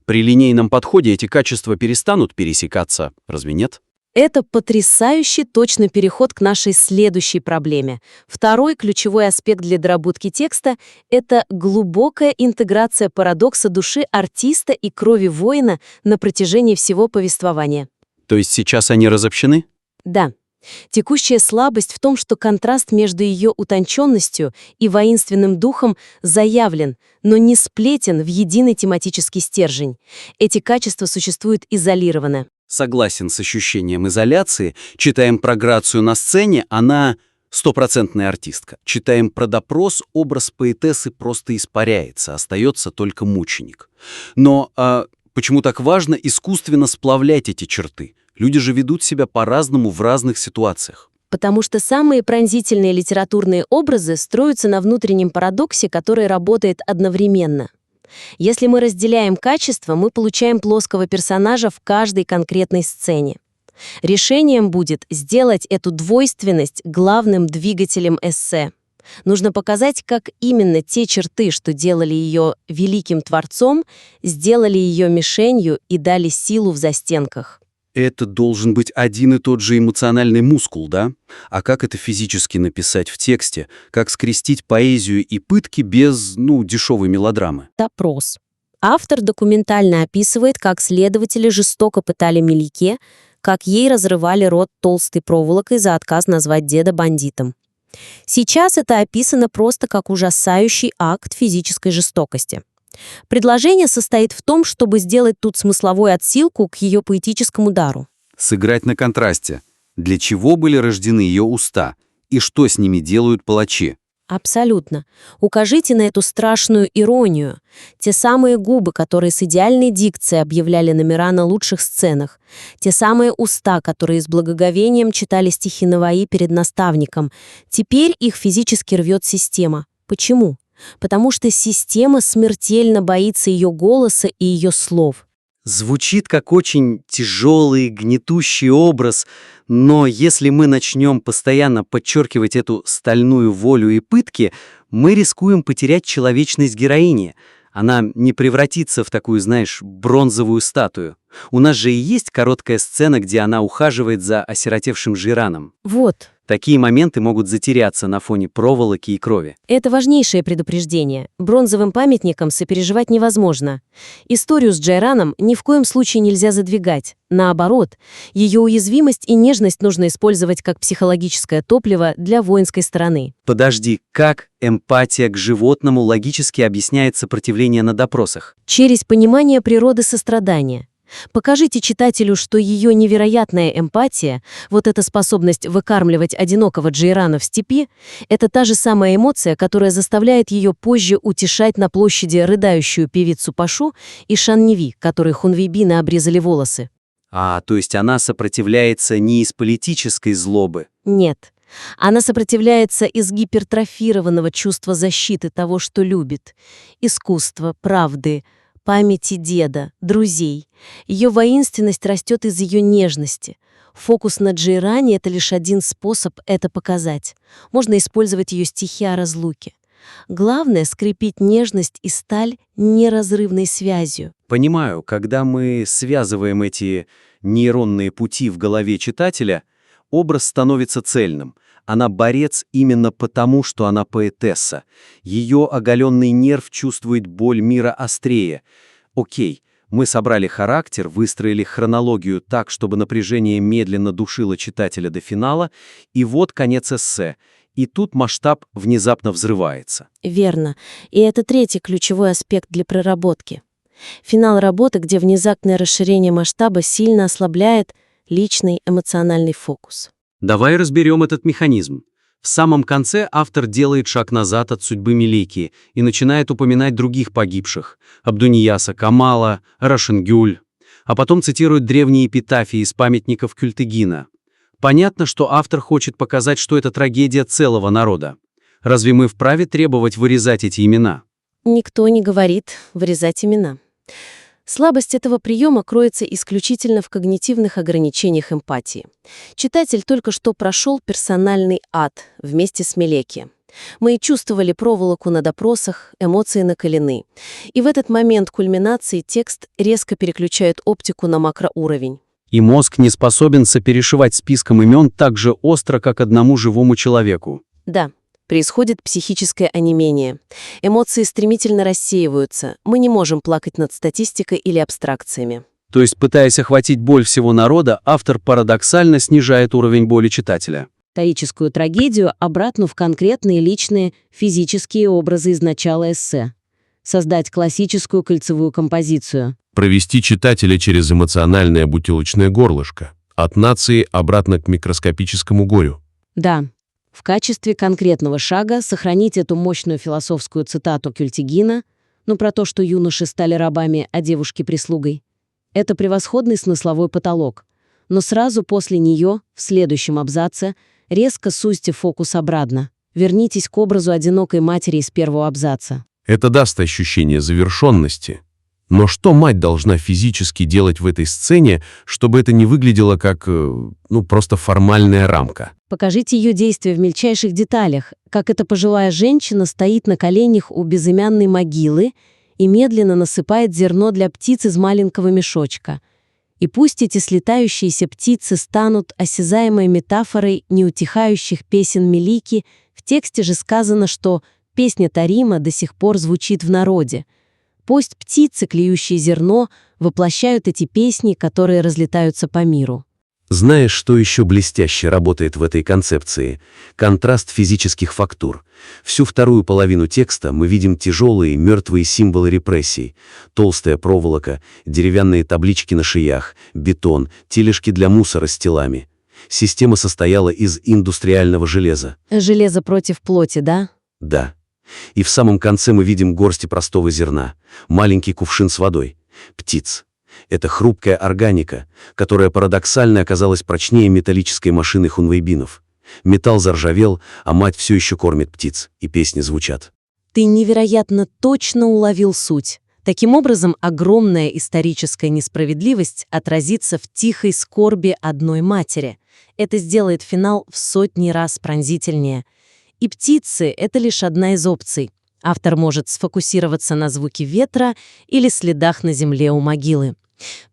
При линейном подходе эти качества перестанут пересекаться, разве нет? Это потрясающий точный переход к нашей следующей проблеме. Второй ключевой аспект для доработки текста — это глубокая интеграция парадокса души артиста и крови воина на протяжении всего повествования. То есть сейчас они разобщены? Да. Текущая слабость в том, что контраст между ее утонченностью и воинственным духом заявлен, но не сплетен в единый тематический стержень. Эти качества существуют изолированно. Согласен с ощущением изоляции. Читаем про Грацию на сцене, она стопроцентная артистка. Читаем про допрос, образ поэтессы просто испаряется, остается только мученик. Но почему так важно искусственно сплавлять эти черты? Люди же ведут себя по-разному в разных ситуациях. Потому что самые пронзительные литературные образы строятся на внутреннем парадоксе, который работает одновременно. Если мы разделяем качества, мы получаем плоского персонажа в каждой конкретной сцене. Решением будет сделать эту двойственность главным двигателем эссе. Нужно показать, как именно те черты, что делали ее великим творцом, сделали ее мишенью и дали силу в застенках. Это должен быть один и тот же эмоциональный мускул, да? А как это физически написать в тексте? Как скрестить поэзию и пытки без, дешевой мелодрамы? Допрос. Автор документально описывает, как следователи жестоко пытали Мелике, как ей разрывали рот толстой проволокой за отказ назвать деда бандитом. Сейчас это описано просто как ужасающий акт физической жестокости. Предложение состоит в том, чтобы сделать тут смысловую отсылку к ее поэтическому дару. Сыграть на контрасте. Для чего были рождены ее уста? И что с ними делают палачи? Абсолютно. Укажите на эту страшную иронию. Те самые губы, которые с идеальной дикцией объявляли номера на лучших сценах. Те самые уста, которые с благоговением читали стихи Наваи перед наставником. Теперь их физически рвет система. Почему? Потому что система смертельно боится ее голоса и ее слов. Звучит как очень тяжелый, гнетущий образ, но если мы начнем постоянно подчеркивать эту стальную волю и пытки, мы рискуем потерять человечность героини. Она не превратится в такую, бронзовую статую. У нас же и есть короткая сцена, где она ухаживает за осиротевшим Жираном. Вот. Такие моменты могут затеряться на фоне проволоки и крови. Это важнейшее предупреждение. Бронзовым памятником сопереживать невозможно. Историю с Джайраном ни в коем случае нельзя задвигать. Наоборот, ее уязвимость и нежность нужно использовать как психологическое топливо для воинской стороны. Подожди, как эмпатия к животному логически объясняет сопротивление на допросах? Через понимание природы сострадания. Покажите читателю, что ее невероятная эмпатия, вот эта способность выкармливать одинокого Джейрана в степи, это та же самая эмоция, которая заставляет ее позже утешать на площади рыдающую певицу Пашу и Шанневи, которой хунвейбины обрезали волосы. То есть она сопротивляется не из политической злобы? Нет. Она сопротивляется из гипертрофированного чувства защиты того, что любит. Искусства, правды, памяти деда, друзей. Ее воинственность растет из ее нежности. Фокус на Джейране — это лишь один способ это показать. Можно использовать ее стихи о разлуке. Главное — скрепить нежность и сталь неразрывной связью. Понимаю, когда мы связываем эти нейронные пути в голове читателя, образ становится цельным. Она борец именно потому, что она поэтесса. Ее оголенный нерв чувствует боль мира острее. Окей, мы собрали характер, выстроили хронологию так, чтобы напряжение медленно душило читателя до финала, и вот конец эссе. И тут масштаб внезапно взрывается. Верно. И это третий ключевой аспект для проработки. Финал работы, где внезапное расширение масштаба сильно ослабляет личный эмоциональный фокус. Давай разберем этот механизм. В самом конце автор делает шаг назад от судьбы Мелики и начинает упоминать других погибших – Абдунияса Камала, Рашенгюль, а потом цитирует древние эпитафии из памятников Кюльтегина. Понятно, что автор хочет показать, что это трагедия целого народа. Разве мы вправе требовать вырезать эти имена? Никто не говорит вырезать имена. Слабость этого приема кроется исключительно в когнитивных ограничениях эмпатии. Читатель только что прошел персональный ад вместе с Мелеки. Мы чувствовали проволоку на допросах, эмоции накалены. И в этот момент кульминации текст резко переключает оптику на макроуровень. И мозг не способен сопереживать списком имен так же остро, как одному живому человеку. Да. Происходит психическое онемение. Эмоции стремительно рассеиваются. Мы не можем плакать над статистикой или абстракциями. То есть, пытаясь охватить боль всего народа, автор парадоксально снижает уровень боли читателя. Историческую трагедию обратно в конкретные личные физические образы из начала эссе. Создать классическую кольцевую композицию. Провести читателя через эмоциональное бутылочное горлышко. От нации обратно к микроскопическому горю. Да. В качестве конкретного шага сохранить эту мощную философскую цитату Кюльтегина, про то, что юноши стали рабами, а девушки прислугой. Это превосходный смысловой потолок. Но сразу после нее, в следующем абзаце, резко сузьте фокус обратно. Вернитесь к образу одинокой матери из первого абзаца. Это даст ощущение завершенности. Но что мать должна физически делать в этой сцене, чтобы это не выглядело как, просто формальная рамка? Покажите ее действия в мельчайших деталях, как эта пожилая женщина стоит на коленях у безымянной могилы и медленно насыпает зерно для птиц из маленького мешочка. И пусть эти слетающиеся птицы станут осязаемой метафорой неутихающих песен Мелики, в тексте же сказано, что песня Тарима до сих пор звучит в народе. Пусть птицы, клюющие зерно, воплощают эти песни, которые разлетаются по миру. Знаешь, что еще блестяще работает в этой концепции? Контраст физических фактур. Всю вторую половину текста мы видим тяжелые, мертвые символы репрессий. Толстая проволока, деревянные таблички на шиях, бетон, тележки для мусора с телами. Система состояла из индустриального железа. Железо против плоти, да? Да. И в самом конце мы видим горсти простого зерна, маленький кувшин с водой, птиц. Это хрупкая органика, которая парадоксально оказалась прочнее металлической машины хунвейбинов. Металл заржавел, а мать все еще кормит птиц, и песни звучат. Ты невероятно точно уловил суть. Таким образом, огромная историческая несправедливость отразится в тихой скорби одной матери. Это сделает финал в сотни раз пронзительнее. И птицы — это лишь одна из опций. Автор может сфокусироваться на звуке ветра или следах на земле у могилы.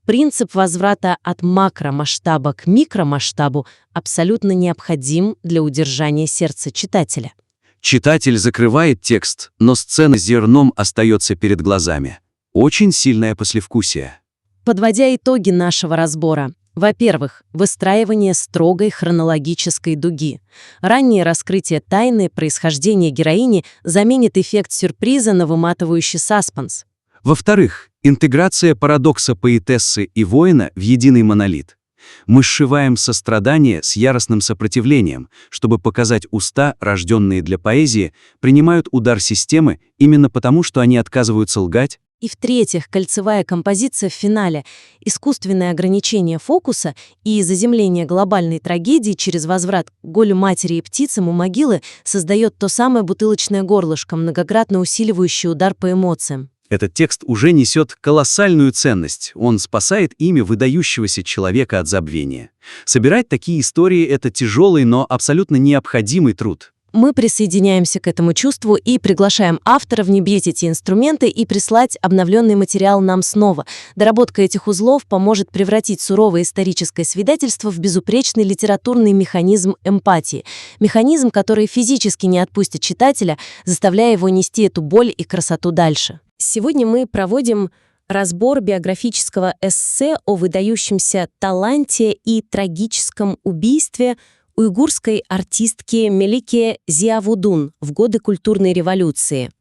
Принцип возврата от макромасштаба к микромасштабу абсолютно необходим для удержания сердца читателя. Читатель закрывает текст, но сцена с зерном остается перед глазами. Очень сильное послевкусие. Подводя итоги нашего разбора. Во-первых, выстраивание строгой хронологической дуги. Раннее раскрытие тайны происхождения героини заменит эффект сюрприза на выматывающий саспенс. Во-вторых, интеграция парадокса поэтессы и воина в единый монолит. Мы сшиваем сострадание с яростным сопротивлением, чтобы показать уста, рожденные для поэзии, принимают удар системы именно потому, что они отказываются лгать. И в-третьих, кольцевая композиция в финале, искусственное ограничение фокуса и заземление глобальной трагедии через возврат к голю матери и птицам у могилы создает то самое бутылочное горлышко, многократно усиливающее удар по эмоциям. Этот текст уже несет колоссальную ценность. Он спасает имя выдающегося человека от забвения. Собирать такие истории — это тяжелый, но абсолютно необходимый труд. Мы присоединяемся к этому чувству и приглашаем автора внедрить эти инструменты и прислать обновленный материал нам снова. Доработка этих узлов поможет превратить суровое историческое свидетельство в безупречный литературный механизм эмпатии. Механизм, который физически не отпустит читателя, заставляя его нести эту боль и красоту дальше. Сегодня мы проводим разбор биографического эссе о выдающемся таланте и трагическом убийстве уйгурской артистки Мелики Зиавудун в годы культурной революции.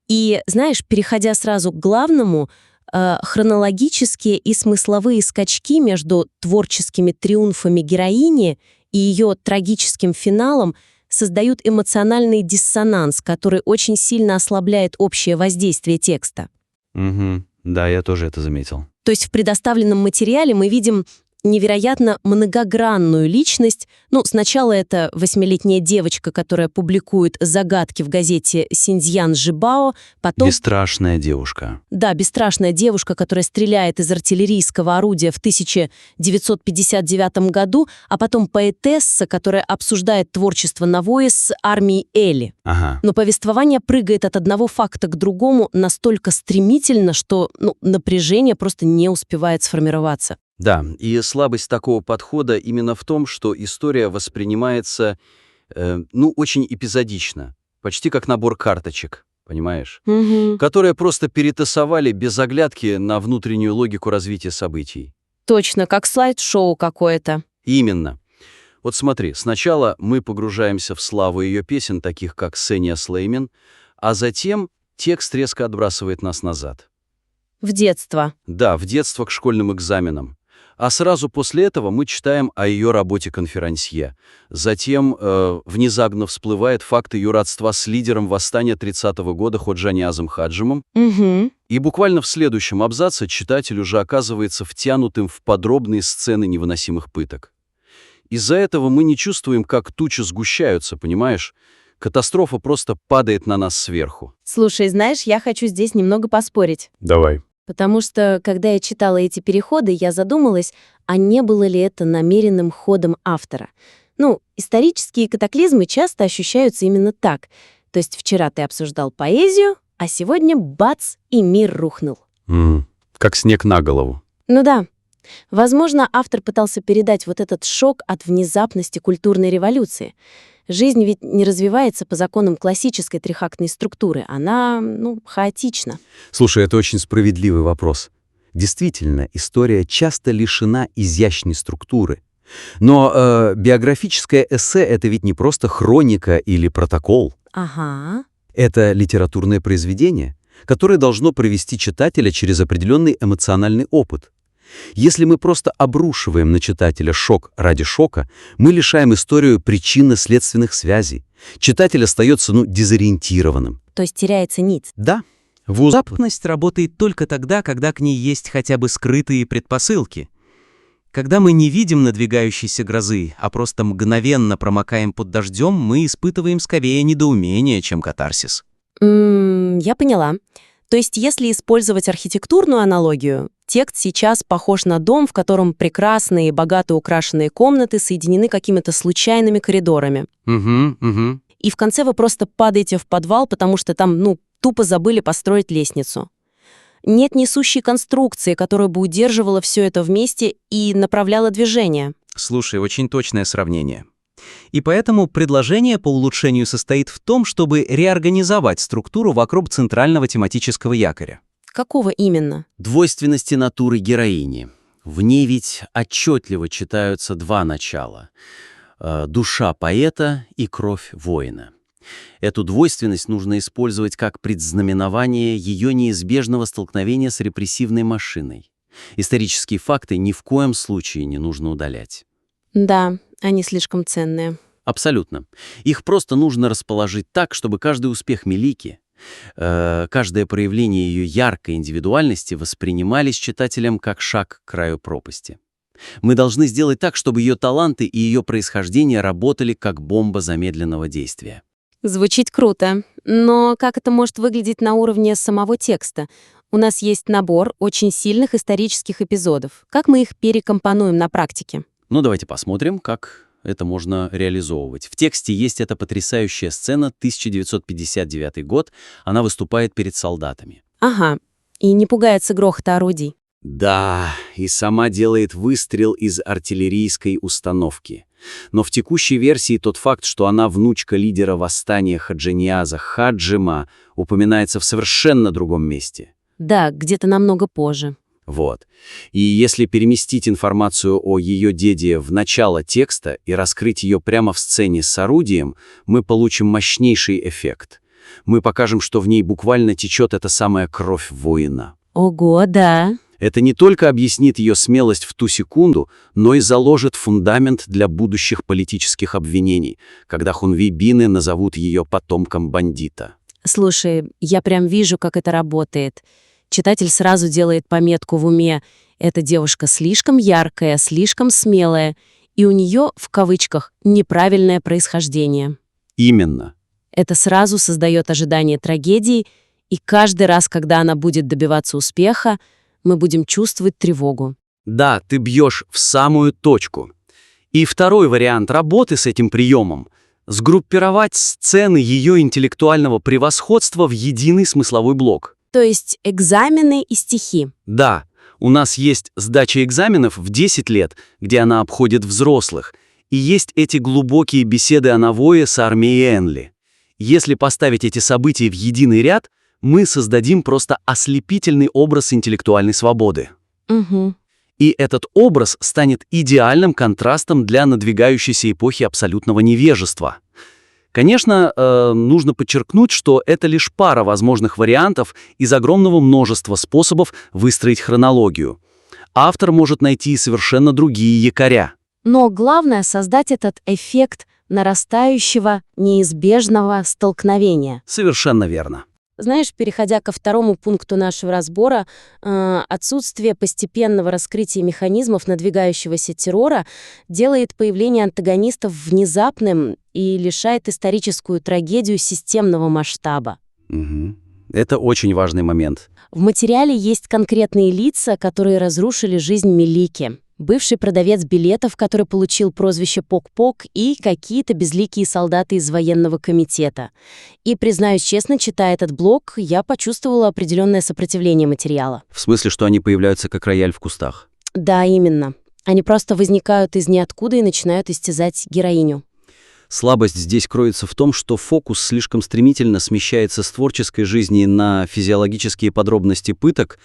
И, знаешь, переходя сразу к главному, хронологические и смысловые скачки между творческими триумфами героини и ее трагическим финалом создают эмоциональный диссонанс, который очень сильно ослабляет общее воздействие текста. Да, я тоже это заметил. То есть в предоставленном материале мы видим невероятно многогранную личность. Сначала это 8-летняя девочка, которая публикует загадки в газете «Синьцзян Жибао», потом... Бесстрашная девушка. Да, бесстрашная девушка, которая стреляет из артиллерийского орудия в 1959 году, а потом поэтесса, которая обсуждает творчество Навои с армией Эли. Ага. Но повествование прыгает от одного факта к другому настолько стремительно, что напряжение просто не успевает сформироваться. Да, и слабость такого подхода именно в том, что история воспринимается, очень эпизодично, почти как набор карточек, понимаешь? Которые просто перетасовали без оглядки на внутреннюю логику развития событий. Точно, как слайд-шоу какое-то. Именно. Вот смотри, сначала мы погружаемся в славу ее песен, таких как «Сэния Слеймен», а затем текст резко отбрасывает нас назад. В детство. Да, в детство к школьным экзаменам. А сразу после этого мы читаем о ее работе конферансье. Затем внезапно всплывает факт ее родства с лидером восстания 30-го года Ходжани Азам Хаджимом. И буквально в следующем абзаце читатель уже оказывается втянутым в подробные сцены невыносимых пыток. Из-за этого мы не чувствуем, как тучи сгущаются, понимаешь? Катастрофа просто падает на нас сверху. Слушай, знаешь, я хочу здесь немного поспорить. Давай. Потому что, когда я читала эти переходы, я задумалась, а не было ли это намеренным ходом автора. Исторические катаклизмы часто ощущаются именно так. То есть вчера ты обсуждал поэзию, а сегодня бац, и мир рухнул. Как снег на голову. Да. Возможно, автор пытался передать вот этот шок от внезапности культурной революции. Жизнь ведь не развивается по законам классической трехактной структуры. Она, хаотична. Слушай, это очень справедливый вопрос. Действительно, история часто лишена изящной структуры. Но биографическое эссе — это ведь не просто хроника или протокол. Ага. Это литературное произведение, которое должно провести читателя через определенный эмоциональный опыт. Если мы просто обрушиваем на читателя шок ради шока, мы лишаем историю причинно-следственных связей. Читатель остается, дезориентированным. То есть теряется нить. Да. Внезапность работает только тогда, когда к ней есть хотя бы скрытые предпосылки. Когда мы не видим надвигающейся грозы, а просто мгновенно промокаем под дождем, мы испытываем скорее недоумение, чем катарсис. Я поняла. То есть, если использовать архитектурную аналогию, текст сейчас похож на дом, в котором прекрасные, богато украшенные комнаты соединены какими-то случайными коридорами. Угу. И в конце вы просто падаете в подвал, потому что там, тупо забыли построить лестницу. Нет несущей конструкции, которая бы удерживала все это вместе и направляла движение. Слушай, очень точное сравнение. И поэтому предложение по улучшению состоит в том, чтобы реорганизовать структуру вокруг центрального тематического якоря. Какого именно? Двойственности натуры героини. В ней ведь отчетливо читаются два начала – душа поэта и кровь воина. Эту двойственность нужно использовать как предзнаменование ее неизбежного столкновения с репрессивной машиной. Исторические факты ни в коем случае не нужно удалять. Да, они слишком ценные. Абсолютно. Их просто нужно расположить так, чтобы каждый успех Мелики, каждое проявление ее яркой индивидуальности воспринимались читателем как шаг к краю пропасти. Мы должны сделать так, чтобы ее таланты и ее происхождение работали как бомба замедленного действия. Звучит круто, но как это может выглядеть на уровне самого текста? У нас есть набор очень сильных исторических эпизодов. Как мы их перекомпонуем на практике? Давайте посмотрим, как это можно реализовывать. В тексте есть эта потрясающая сцена, 1959 год, она выступает перед солдатами. Ага, и не пугается грохота орудий. Да, и сама делает выстрел из артиллерийской установки. Но в текущей версии тот факт, что она внучка лидера восстания Хаджинияза Хаджима, упоминается в совершенно другом месте. Да, где-то намного позже. Вот. И если переместить информацию о ее деде в начало текста и раскрыть ее прямо в сцене с орудием, мы получим мощнейший эффект. Мы покажем, что в ней буквально течет эта самая кровь воина. Ого, да. Это не только объяснит ее смелость в ту секунду, но и заложит фундамент для будущих политических обвинений, когда хунвейбины назовут ее потомком бандита. Слушай, я прям вижу, как это работает. Читатель сразу делает пометку в уме: эта девушка слишком яркая, слишком смелая, и у нее, в кавычках, неправильное происхождение. Именно. Это сразу создает ожидание трагедии, и каждый раз, когда она будет добиваться успеха, мы будем чувствовать тревогу. Да, ты бьешь в самую точку. И второй вариант работы с этим приемом — сгруппировать сцены ее интеллектуального превосходства в единый смысловой блок. То есть экзамены и стихи. Да, у нас есть сдача экзаменов в 10 лет, где она обходит взрослых, и есть эти глубокие беседы о Навое с армией Энли. Если поставить эти события в единый ряд, мы создадим просто ослепительный образ интеллектуальной свободы. Угу. И этот образ станет идеальным контрастом для надвигающейся эпохи абсолютного невежества. Конечно, нужно подчеркнуть, что это лишь пара возможных вариантов из огромного множества способов выстроить хронологию. Автор может найти совершенно другие якоря. Но главное — создать этот эффект нарастающего, неизбежного столкновения. Совершенно верно. Знаешь, переходя ко второму пункту нашего разбора, отсутствие постепенного раскрытия механизмов надвигающегося террора делает появление антагонистов внезапным и лишает историческую трагедию системного масштаба. Угу. Это очень важный момент. В материале есть конкретные лица, которые разрушили жизнь Мелики. Бывший продавец билетов, который получил прозвище Пок-Пок, и какие-то безликие солдаты из военного комитета. И, признаюсь честно, читая этот блог, я почувствовала определенное сопротивление материала. В смысле, что они появляются как рояль в кустах? Да, именно. Они просто возникают из ниоткуда и начинают истязать героиню. Слабость здесь кроется в том, что фокус слишком стремительно смещается с творческой жизни на физиологические подробности пыток.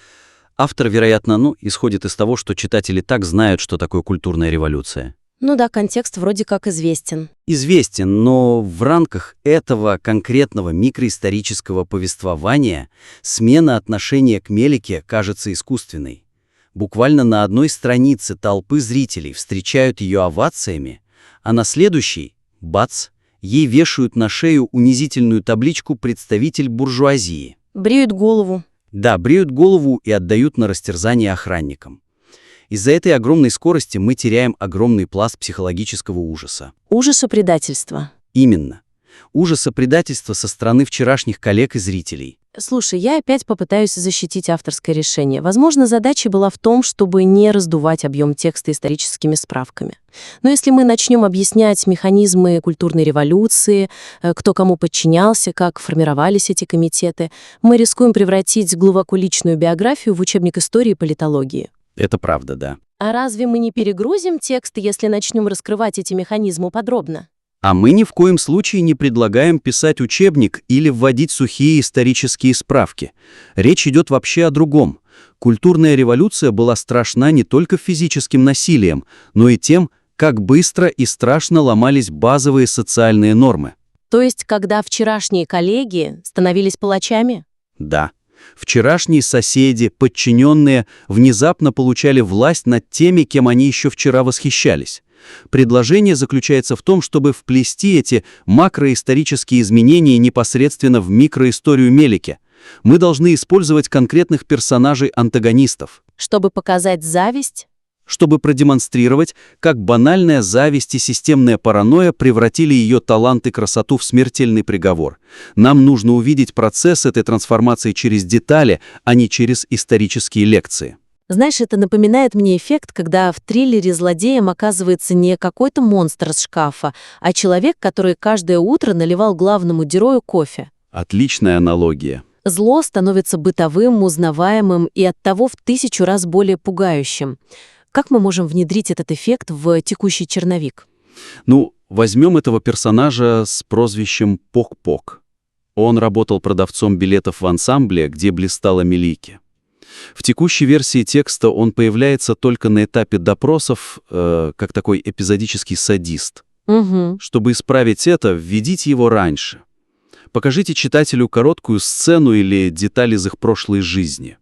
Автор, вероятно, исходит из того, что читатели так знают, что такое культурная революция. Ну да, контекст вроде как известен. Известен, но в рамках этого конкретного микроисторического повествования смена отношения к Мелике кажется искусственной. Буквально на одной странице толпы зрителей встречают ее овациями, а на следующей — бац, ей вешают на шею унизительную табличку «Представитель буржуазии». Бреют голову. Да, бреют голову и отдают на растерзание охранникам. Из-за этой огромной скорости мы теряем огромный пласт психологического ужаса. Ужаса предательства. Именно. Ужаса предательства со стороны вчерашних коллег и зрителей. Слушай, я опять попытаюсь защитить авторское решение. Возможно, задача была в том, чтобы не раздувать объем текста историческими справками. Но если мы начнем объяснять механизмы культурной революции, кто кому подчинялся, как формировались эти комитеты, мы рискуем превратить глубоко личную биографию в учебник истории и политологии. Это правда, да. А разве мы не перегрузим текст, если начнем раскрывать эти механизмы подробно? А мы ни в коем случае не предлагаем писать учебник или вводить сухие исторические справки. Речь идет вообще о другом. Культурная революция была страшна не только физическим насилием, но и тем, как быстро и страшно ломались базовые социальные нормы. То есть, когда вчерашние коллеги становились палачами? Да. Вчерашние соседи, подчиненные, внезапно получали власть над теми, кем они еще вчера восхищались. Предложение заключается в том, чтобы вплести эти макроисторические изменения непосредственно в микроисторию Мелики. Мы должны использовать конкретных персонажей-антагонистов. Чтобы показать зависть? Чтобы продемонстрировать, как банальная зависть и системная паранойя превратили ее талант и красоту в смертельный приговор. Нам нужно увидеть процесс этой трансформации через детали, а не через исторические лекции. Знаешь, это напоминает мне эффект, когда в триллере злодеем оказывается не какой-то монстр из шкафа, а человек, который каждое утро наливал главному герою кофе. Отличная аналогия. Зло становится бытовым, узнаваемым и оттого в 1000 раз более пугающим. Как мы можем внедрить этот эффект в текущий черновик? Возьмем этого персонажа с прозвищем Пок-Пок. Он работал продавцом билетов в ансамбле, где блистала Мелики. В текущей версии текста он появляется только на этапе допросов, как такой эпизодический садист. Угу. Чтобы исправить это, введите его раньше. Покажите читателю короткую сцену или детали из их прошлой жизни.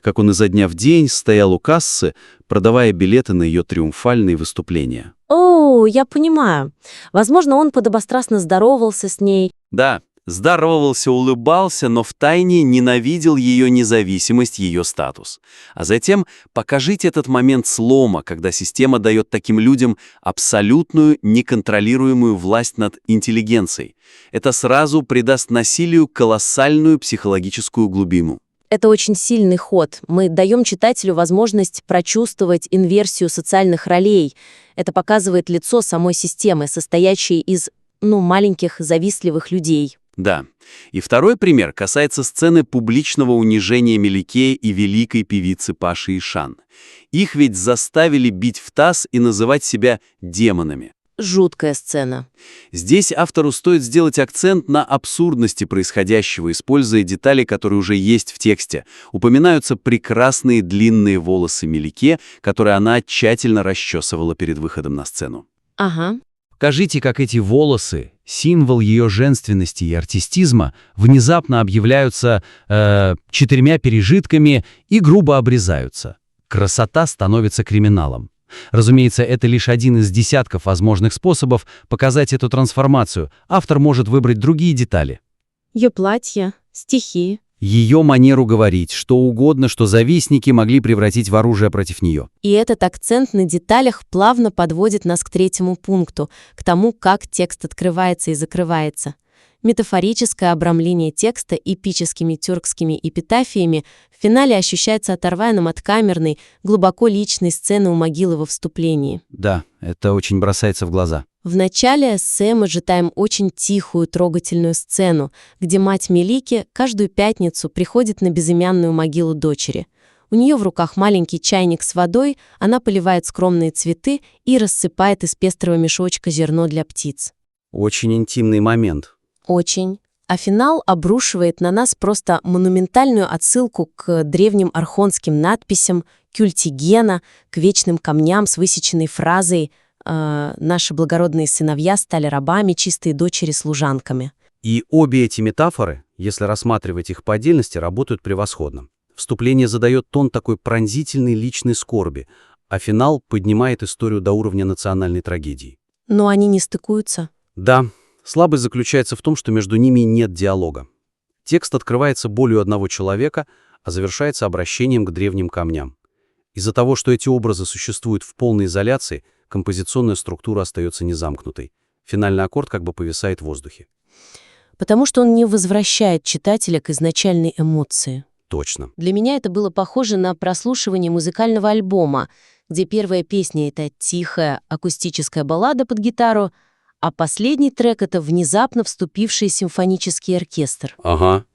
Как он изо дня в день стоял у кассы, продавая билеты на ее триумфальные выступления. О, я понимаю. Возможно, он подобострастно здоровался с ней. Да, здоровался, улыбался, но втайне ненавидел ее независимость, ее статус. А затем покажите этот момент слома, когда система дает таким людям абсолютную неконтролируемую власть над интеллигенцией. Это сразу придаст насилию колоссальную психологическую глубину. Это очень сильный ход. Мы даем читателю возможность прочувствовать инверсию социальных ролей. Это показывает лицо самой системы, состоящей из, маленьких завистливых людей. Да. И второй пример касается сцены публичного унижения Меликея и великой певицы Паши Ишан. Их ведь заставили бить в таз и называть себя демонами. Жуткая сцена. Здесь автору стоит сделать акцент на абсурдности происходящего, используя детали, которые уже есть в тексте. Упоминаются прекрасные длинные волосы Мелике, которые она тщательно расчесывала перед выходом на сцену. Ага. Покажите, как эти волосы, символ ее женственности и артистизма, внезапно объявляются 4 пережитками и грубо обрезаются. Красота становится криминалом. Разумеется, это лишь один из десятков возможных способов показать эту трансформацию. Автор может выбрать другие детали. Ее платье, стихи. Ее манеру говорить, что угодно, что завистники могли превратить в оружие против нее. И этот акцент на деталях плавно подводит нас к третьему пункту, к тому, как текст открывается и закрывается. Метафорическое обрамление текста эпическими тюркскими эпитафиями в финале ощущается оторванным от камерной, глубоко личной сцены у могилы во вступлении. Да, это очень бросается в глаза. В начале эссе мы читаем очень тихую, трогательную сцену, где мать Мелики каждую пятницу приходит на безымянную могилу дочери. У нее в руках маленький чайник с водой, она поливает скромные цветы и рассыпает из пестрого мешочка зерно для птиц. Очень интимный момент. Очень. А финал обрушивает на нас просто монументальную отсылку к древним архонским надписям, культигена, к вечным камням с высеченной фразой «Наши благородные сыновья стали рабами, чистые дочери служанками». И обе эти метафоры, если рассматривать их по отдельности, работают превосходно. Вступление задает тон такой пронзительной личной скорби, а финал поднимает историю до уровня национальной трагедии. Но они не стыкуются. Да, слабость заключается в том, что между ними нет диалога. Текст открывается болью одного человека, а завершается обращением к древним камням. Из-за того, что эти образы существуют в полной изоляции, композиционная структура остается незамкнутой. Финальный аккорд как бы повисает в воздухе. Потому что он не возвращает читателя к изначальной эмоции. Точно. Для меня это было похоже на прослушивание музыкального альбома, где первая песня — это тихая акустическая баллада под гитару, а последний трек — это внезапно вступивший симфонический оркестр. Ага.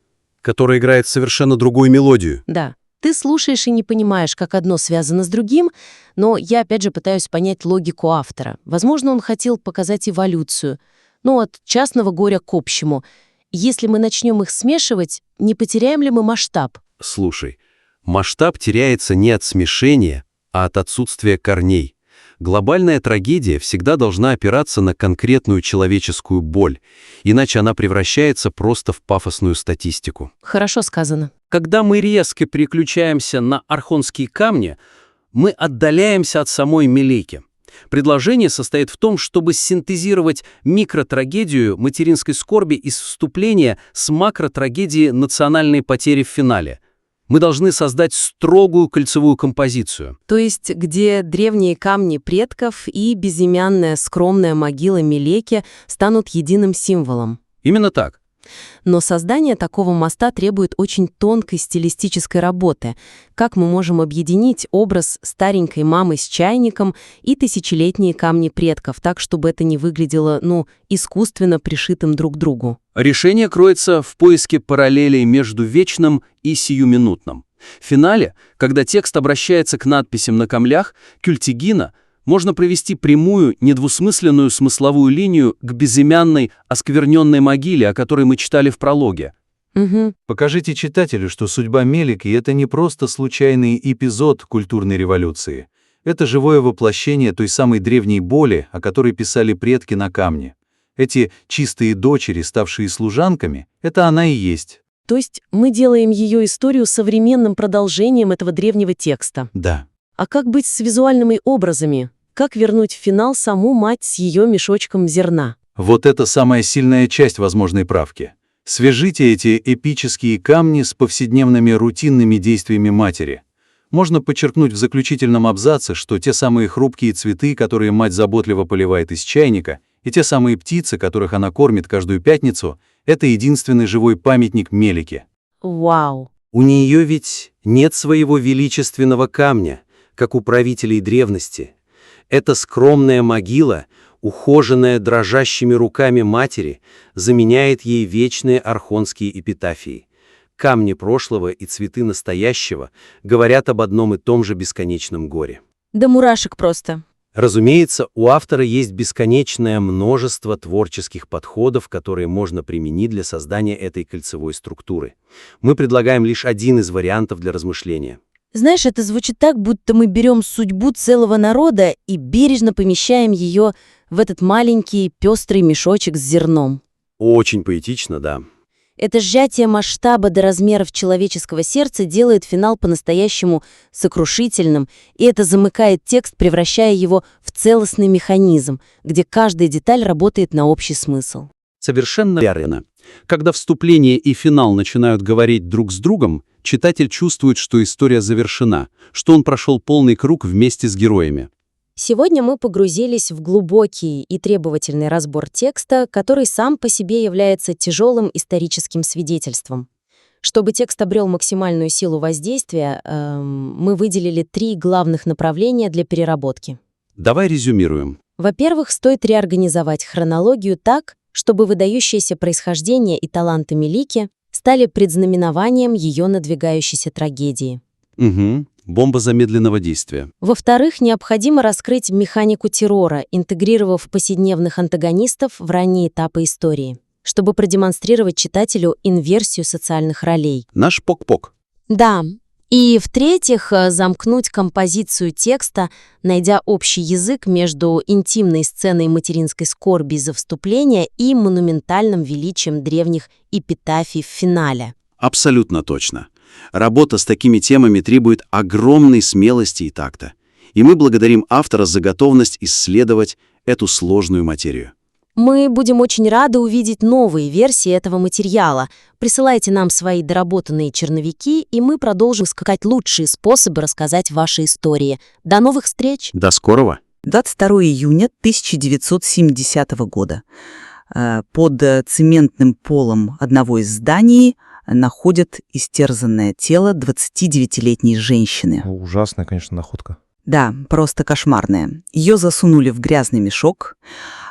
Который играет совершенно другую мелодию. Да. Ты слушаешь и не понимаешь, как одно связано с другим, но я опять же пытаюсь понять логику автора. Возможно, он хотел показать эволюцию, от частного горя к общему. Если мы начнем их смешивать, не потеряем ли мы масштаб? Слушай, масштаб теряется не от смешения, а от отсутствия корней. Глобальная трагедия всегда должна опираться на конкретную человеческую боль, иначе она превращается просто в пафосную статистику. Хорошо сказано. Когда мы резко переключаемся на архонские камни, мы отдаляемся от самой Мелеки. Предложение состоит в том, чтобы синтезировать микротрагедию материнской скорби из вступления с макротрагедией национальной потери в финале. Мы должны создать строгую кольцевую композицию. То есть, где древние камни предков и безымянная скромная могила Мелеки станут единым символом. Именно так. Но создание такого моста требует очень тонкой стилистической работы. Как мы можем объединить образ старенькой мамы с чайником и тысячелетние камни предков, так, чтобы это не выглядело, искусственно пришитым друг к другу? Решение кроется в поиске параллелей между вечным и сиюминутным. В финале, когда текст обращается к надписям на камнях, культигина, можно провести прямую, недвусмысленную смысловую линию к безымянной, оскверненной могиле, о которой мы читали в прологе. Угу. Покажите читателю, что судьба Мелеки — это не просто случайный эпизод культурной революции. Это живое воплощение той самой древней боли, о которой писали предки на камне. Эти чистые дочери, ставшие служанками, это она и есть. То есть мы делаем ее историю современным продолжением этого древнего текста. Да. А как быть с визуальными образами? Как вернуть в финал саму мать с ее мешочком зерна? Вот это самая сильная часть возможной правки. Свяжите эти эпические камни с повседневными рутинными действиями матери. Можно подчеркнуть в заключительном абзаце, что те самые хрупкие цветы, которые мать заботливо поливает из чайника, и те самые птицы, которых она кормит каждую пятницу, это единственный живой памятник Мелеки. Вау! У нее ведь нет своего величественного камня, как у правителей древности. Эта скромная могила, ухоженная дрожащими руками матери, заменяет ей вечные архонские эпитафии. Камни прошлого и цветы настоящего говорят об одном и том же бесконечном горе. Да мурашек просто. Разумеется, у автора есть бесконечное множество творческих подходов, которые можно применить для создания этой кольцевой структуры. Мы предлагаем лишь один из вариантов для размышления. Знаешь, это звучит так, будто мы берем судьбу целого народа и бережно помещаем ее в этот маленький пестрый мешочек с зерном. Очень поэтично, да. Это сжатие масштаба до размеров человеческого сердца делает финал по-настоящему сокрушительным, и это замыкает текст, превращая его в целостный механизм, где каждая деталь работает на общий смысл. Совершенно верно. Когда вступление и финал начинают говорить друг с другом, читатель чувствует, что история завершена, что он прошел полный круг вместе с героями. Сегодня мы погрузились в глубокий и требовательный разбор текста, который сам по себе является тяжелым историческим свидетельством. Чтобы текст обрел максимальную силу воздействия, мы выделили 3 главных направления для переработки. Давай резюмируем. Во-первых, стоит реорганизовать хронологию так, чтобы выдающееся происхождение и таланты Мелеки стали предзнаменованием ее надвигающейся трагедии. Угу. Бомба замедленного действия. Во-вторых, необходимо раскрыть механику террора, интегрировав повседневных антагонистов в ранние этапы истории, чтобы продемонстрировать читателю инверсию социальных ролей. Наш пок-пок. Да. И, в-третьих, замкнуть композицию текста, найдя общий язык между интимной сценой материнской скорби за вступление и монументальным величием древних эпитафий в финале. Абсолютно точно. Работа с такими темами требует огромной смелости и такта. И мы благодарим автора за готовность исследовать эту сложную материю. Мы будем очень рады увидеть новые версии этого материала. Присылайте нам свои доработанные черновики, и мы продолжим искать лучшие способы рассказать ваши истории. До новых встреч! До скорого! 22 июня 1970 года. Под цементным полом одного из зданий находят истерзанное тело 29-летней женщины. Ужасная, конечно, находка. Да, просто кошмарная. Ее засунули в грязный мешок,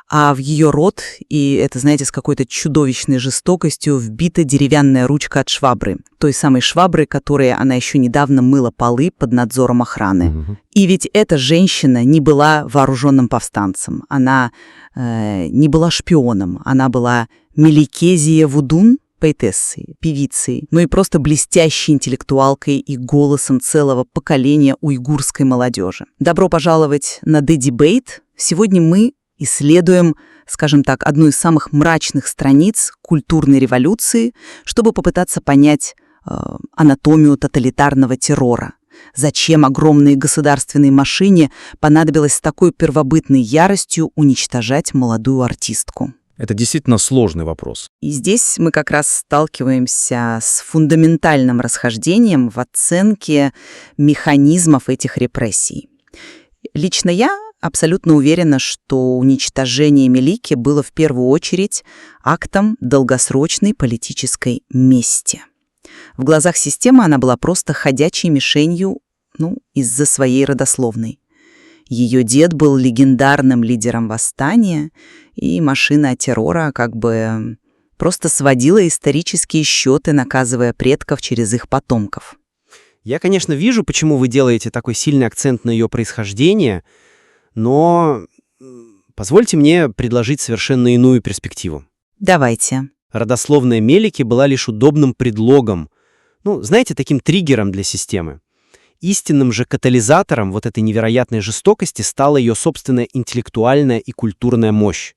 а в ее рот, и это, знаете, с какой-то чудовищной жестокостью, вбита деревянная ручка от швабры. Той самой швабры, которой она еще недавно мыла полы под надзором охраны. И ведь эта женщина не была вооруженным повстанцем, она не была шпионом, она была Мелике Зиявудун, поэтессой, певицей, но и просто блестящей интеллектуалкой и голосом целого поколения уйгурской молодежи. Добро пожаловать на The Debate. Сегодня мы исследуем, скажем так, одну из самых мрачных страниц культурной революции, чтобы попытаться понять анатомию тоталитарного террора. Зачем огромной государственной машине понадобилось с такой первобытной яростью уничтожать молодую артистку? Это действительно сложный вопрос. И здесь мы как раз сталкиваемся с фундаментальным расхождением в оценке механизмов этих репрессий. Лично я абсолютно уверена, что уничтожение Мелики было в первую очередь актом долгосрочной политической мести. В глазах системы она была просто ходячей мишенью, из-за своей родословной. Ее дед был легендарным лидером восстания, и машина террора как бы просто сводила исторические счеты, наказывая предков через их потомков. Я, конечно, вижу, почему вы делаете такой сильный акцент на ее происхождение, но позвольте мне предложить совершенно иную перспективу. Давайте. Родословная Мелики была лишь удобным предлогом, знаете, таким триггером для системы. Истинным же катализатором вот этой невероятной жестокости стала ее собственная интеллектуальная и культурная мощь.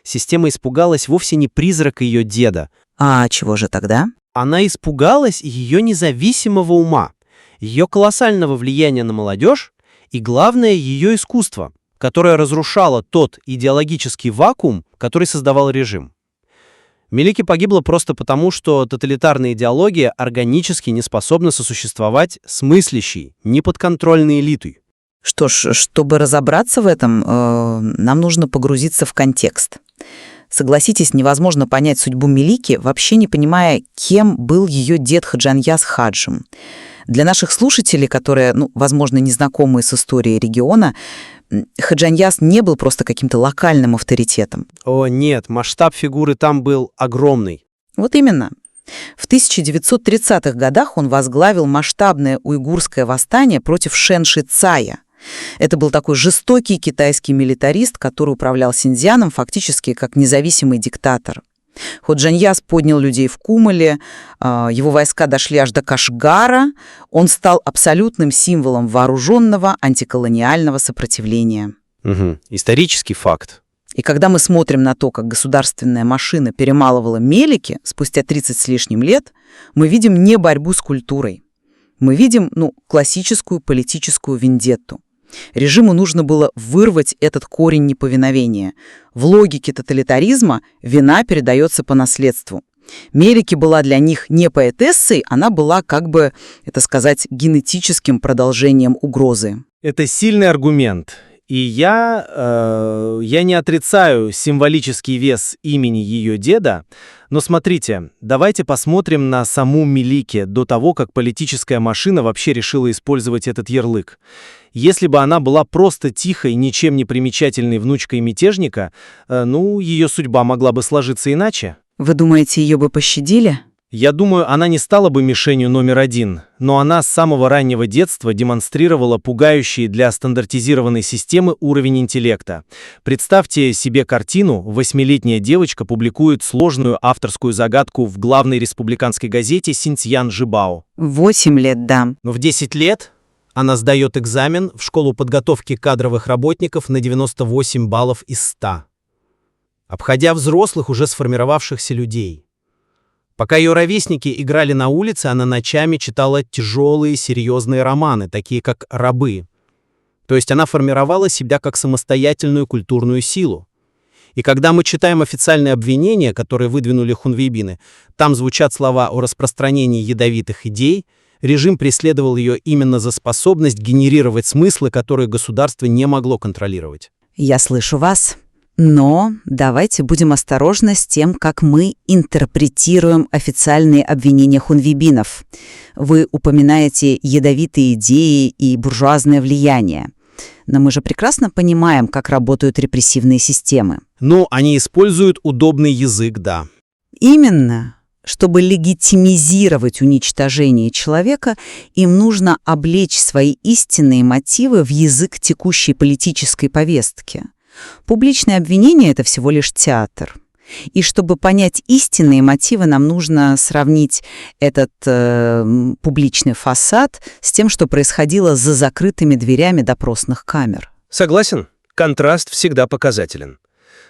Система испугалась вовсе не призрака ее деда. А чего же тогда? Она испугалась ее независимого ума, ее колоссального влияния на молодежь и, главное, ее искусство, которое разрушало тот идеологический вакуум, который создавал режим. Мелики погибла просто потому, что тоталитарная идеология органически не способна сосуществовать с мыслящей, неподконтрольной элитой. Что ж, чтобы разобраться в этом, нам нужно погрузиться в контекст. Согласитесь, невозможно понять судьбу Мелики, вообще не понимая, кем был ее дед Ходжаньяс Хаджим. Для наших слушателей, которые, возможно, не знакомы с историей региона, Ходжаньяс не был просто каким-то локальным авторитетом. О нет, масштаб фигуры там был огромный. Вот именно. В 1930-х годах он возглавил масштабное уйгурское восстание против Шэн Ши Цая. Это был такой жестокий китайский милитарист, который управлял Синьцзяном фактически как независимый диктатор. Ходжаньяс поднял людей в Кумале, его войска дошли аж до Кашгара, он стал абсолютным символом вооруженного антиколониального сопротивления. Исторический факт. И когда мы смотрим на то, как государственная машина перемалывала Мелики спустя 30 с лишним лет, мы видим не борьбу с культурой. Мы видим, классическую политическую вендетту. Режиму нужно было вырвать этот корень неповиновения. В логике тоталитаризма вина передается по наследству. Мелики была для них не поэтессой, она была, генетическим продолжением угрозы. Это сильный аргумент. И я не отрицаю символический вес имени ее деда, но смотрите, давайте посмотрим на саму Мелики до того, как политическая машина вообще решила использовать этот ярлык. Если бы она была просто тихой, ничем не примечательной внучкой мятежника, ее судьба могла бы сложиться иначе. Вы думаете, ее бы пощадили? Я думаю, она не стала бы мишенью номер один, но она с самого раннего детства демонстрировала пугающий для стандартизированной системы уровень интеллекта. Представьте себе картину: 8-летняя девочка публикует сложную авторскую загадку в главной республиканской газете «Синьцзян Жибао». 8 лет, да. Но в 10 лет она сдает экзамен в школу подготовки кадровых работников на 98 баллов из 100, обходя взрослых, уже сформировавшихся людей. Пока ее ровесники играли на улице, она ночами читала тяжелые, серьезные романы, такие как «Рабы». То есть она формировала себя как самостоятельную культурную силу. И когда мы читаем официальные обвинения, которые выдвинули хунвейбины, там звучат слова о распространении ядовитых идей. Режим преследовал ее именно за способность генерировать смыслы, которые государство не могло контролировать. Я слышу вас. Но давайте будем осторожны с тем, как мы интерпретируем официальные обвинения хунвейбинов. Вы упоминаете ядовитые идеи и буржуазное влияние. Но мы же прекрасно понимаем, как работают репрессивные системы. Ну, они используют удобный язык, да. Именно. Чтобы легитимизировать уничтожение человека, им нужно облечь свои истинные мотивы в язык текущей политической повестки. Публичное обвинение — это всего лишь театр. И чтобы понять истинные мотивы, нам нужно сравнить этот публичный фасад с тем, что происходило за закрытыми дверями допросных камер. Согласен, контраст всегда показателен.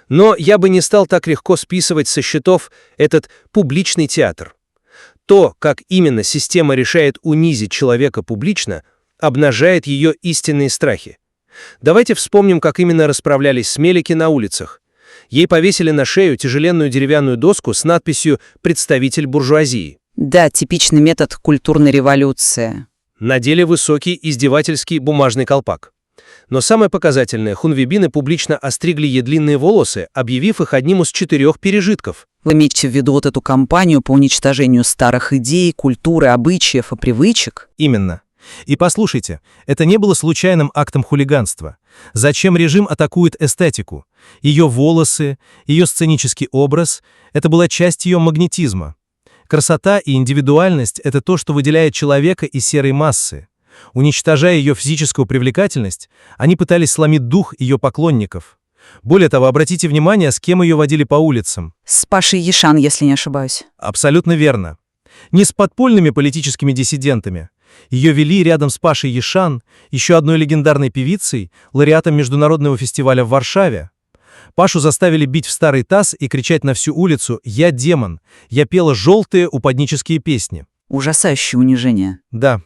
Но я бы не стал так легко списывать со счетов этот публичный театр. То, как именно система решает унизить человека публично, обнажает ее истинные страхи. Давайте вспомним, как именно расправлялись с Мелики на улицах. Ей повесили на шею тяжеленную деревянную доску с надписью «Представитель буржуазии». Да, типичный метод культурной революции. Надели высокий издевательский бумажный колпак. Но самое показательное, хунвейбины публично остригли ей длинные волосы, объявив их одним из 4 пережитков. Вы имеете в виду вот эту кампанию по уничтожению старых идей, культуры, обычаев и привычек? Именно. И послушайте, это не было случайным актом хулиганства. Зачем режим атакует эстетику? Ее волосы, ее сценический образ — это была часть ее магнетизма. Красота и индивидуальность — это то, что выделяет человека из серой массы. Уничтожая ее физическую привлекательность, они пытались сломить дух ее поклонников. Более того, обратите внимание, с кем ее водили по улицам. С Пашей Яшан, если не ошибаюсь. Абсолютно верно. Не с подпольными политическими диссидентами. Ее вели рядом с Пашей Яшан, еще одной легендарной певицей, лауреатом международного фестиваля в Варшаве. Пашу заставили бить в старый таз и кричать на всю улицу «Я демон!». Я пела желтые упаднические песни. Ужасающее унижение. Да.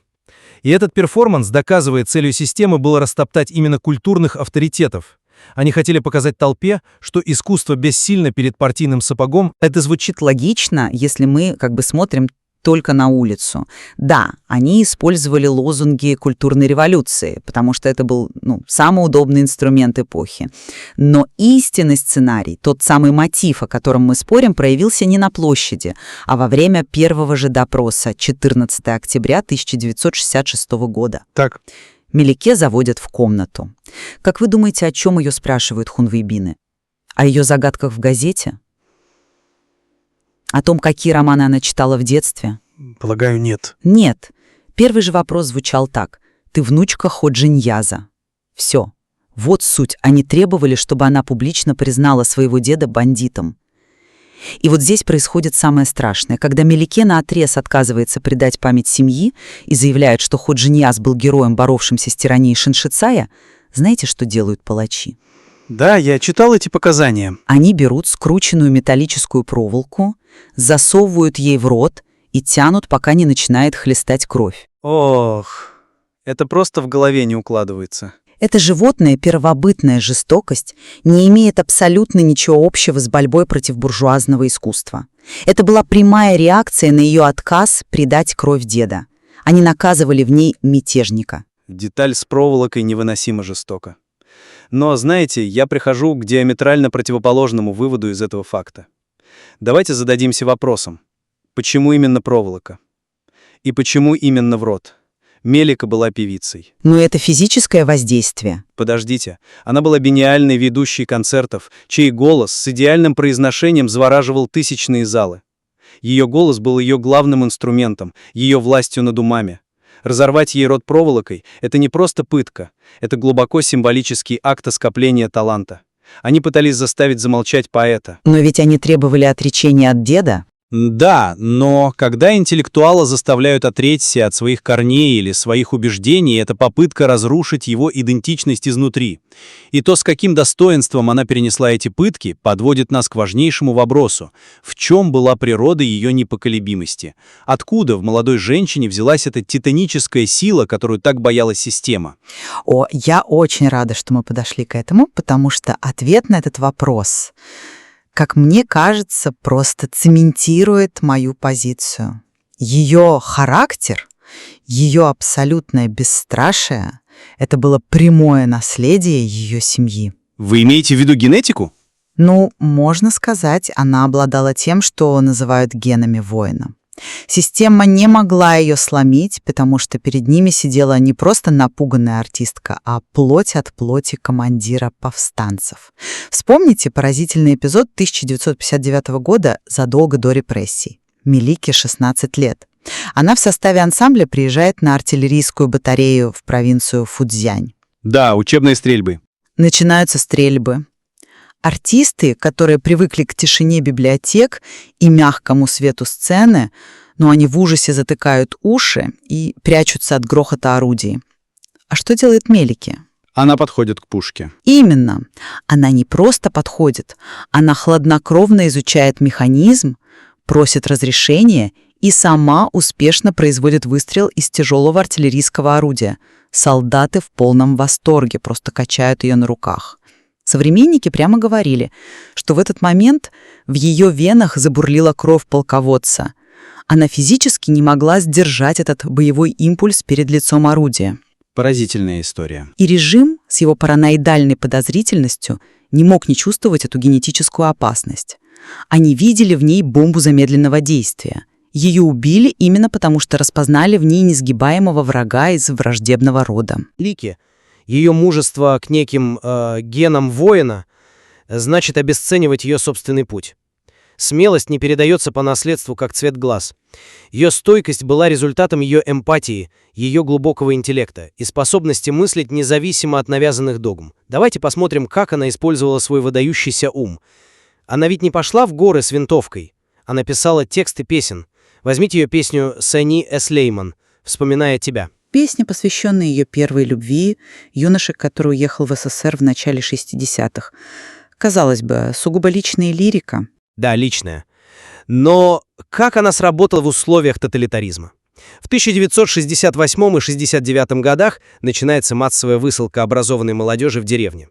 И этот перформанс, доказывая, целью системы было растоптать именно культурных авторитетов. Они хотели показать толпе, что искусство бессильно перед партийным сапогом. Это звучит логично, если мы смотрим только на улицу. Да, они использовали лозунги культурной революции, потому что это был самый удобный инструмент эпохи. Но истинный сценарий, тот самый мотив, о котором мы спорим, проявился не на площади, а во время первого же допроса 14 октября 1966 года. Так. Мелике заводят в комнату. Как вы думаете, о чем ее спрашивают хунвейбины? О ее загадках в газете? О том, какие романы она читала в детстве? Полагаю, нет. Нет. Первый же вопрос звучал так. Ты внучка Ходжи Ньяза. Все. Вот суть. Они требовали, чтобы она публично признала своего деда бандитом. И вот здесь происходит самое страшное. Когда Мелике наотрез отказывается предать память семьи и заявляет, что Ходжи Ньяз был героем, боровшимся с тиранией Шиншицая, знаете, что делают палачи? Да, я читал эти показания. Они берут скрученную металлическую проволоку, засовывают ей в рот и тянут, пока не начинает хлестать кровь. Ох, это просто в голове не укладывается. Эта животная первобытная жестокость не имеет абсолютно ничего общего с борьбой против буржуазного искусства. Это была прямая реакция на ее отказ предать кровь деда. Они наказывали в ней мятежника. Деталь с проволокой невыносимо жестока. Но, знаете, я прихожу к диаметрально противоположному выводу из этого факта. Давайте зададимся вопросом. Почему именно проволока? И почему именно в рот? Мелика была певицей. Но это физическое воздействие. Подождите, она была гениальной ведущей концертов, чей голос с идеальным произношением завораживал тысячные залы. Ее голос был ее главным инструментом, ее властью над умами. Разорвать ей рот проволокой — это не просто пытка, это глубоко символический акт оскопления таланта. Они пытались заставить замолчать поэта. Но ведь они требовали отречения от деда. Да, но когда интеллектуала заставляют отречься от своих корней или своих убеждений, это попытка разрушить его идентичность изнутри. И то, с каким достоинством она перенесла эти пытки, подводит нас к важнейшему вопросу. В чем была природа ее непоколебимости? Откуда в молодой женщине взялась эта титаническая сила, которую так боялась система? Я очень рада, что мы подошли к этому, потому что ответ на этот вопрос, как мне кажется, просто цементирует мою позицию. Ее характер, ее абсолютное бесстрашие — это было прямое наследие ее семьи. Вы имеете в виду генетику? Можно сказать, она обладала тем, что называют генами воина. Система не могла ее сломить, потому что перед ними сидела не просто напуганная артистка, а плоть от плоти командира повстанцев. Вспомните поразительный эпизод 1959 года задолго до репрессий. Мелике 16 лет. Она в составе ансамбля приезжает на артиллерийскую батарею в провинцию Фудзянь. Да, учебные стрельбы. Начинаются стрельбы. Артисты, которые привыкли к тишине библиотек и мягкому свету сцены, они в ужасе затыкают уши и прячутся от грохота орудий. А что делает Мелике? Она подходит к пушке. Именно. Она не просто подходит, она хладнокровно изучает механизм, просит разрешения и сама успешно производит выстрел из тяжелого артиллерийского орудия. Солдаты в полном восторге, просто качают ее на руках. Современники прямо говорили, что в этот момент в ее венах забурлила кровь полководца. Она физически не могла сдержать этот боевой импульс перед лицом орудия. Поразительная история. И режим с его параноидальной подозрительностью не мог не чувствовать эту генетическую опасность. Они видели в ней бомбу замедленного действия. Ее убили именно потому, что распознали в ней несгибаемого врага из враждебного рода. Лики. Ее мужество к неким генам воина значит обесценивать ее собственный путь. Смелость не передается по наследству, как цвет глаз. Ее стойкость была результатом ее эмпатии, ее глубокого интеллекта и способности мыслить независимо от навязанных догм. Давайте посмотрим, как она использовала свой выдающийся ум. Она ведь не пошла в горы с винтовкой. Она писала тексты песен. Возьмите ее песню «Сани Эслейман», «Вспоминая тебя». Песня, посвященная ее первой любви, юноше, который уехал в СССР в начале 60-х. Казалось бы, сугубо личная лирика. Да, личная. Но как она сработала в условиях тоталитаризма? В 1968 и 1969 годах начинается массовая высылка образованной молодежи в деревне.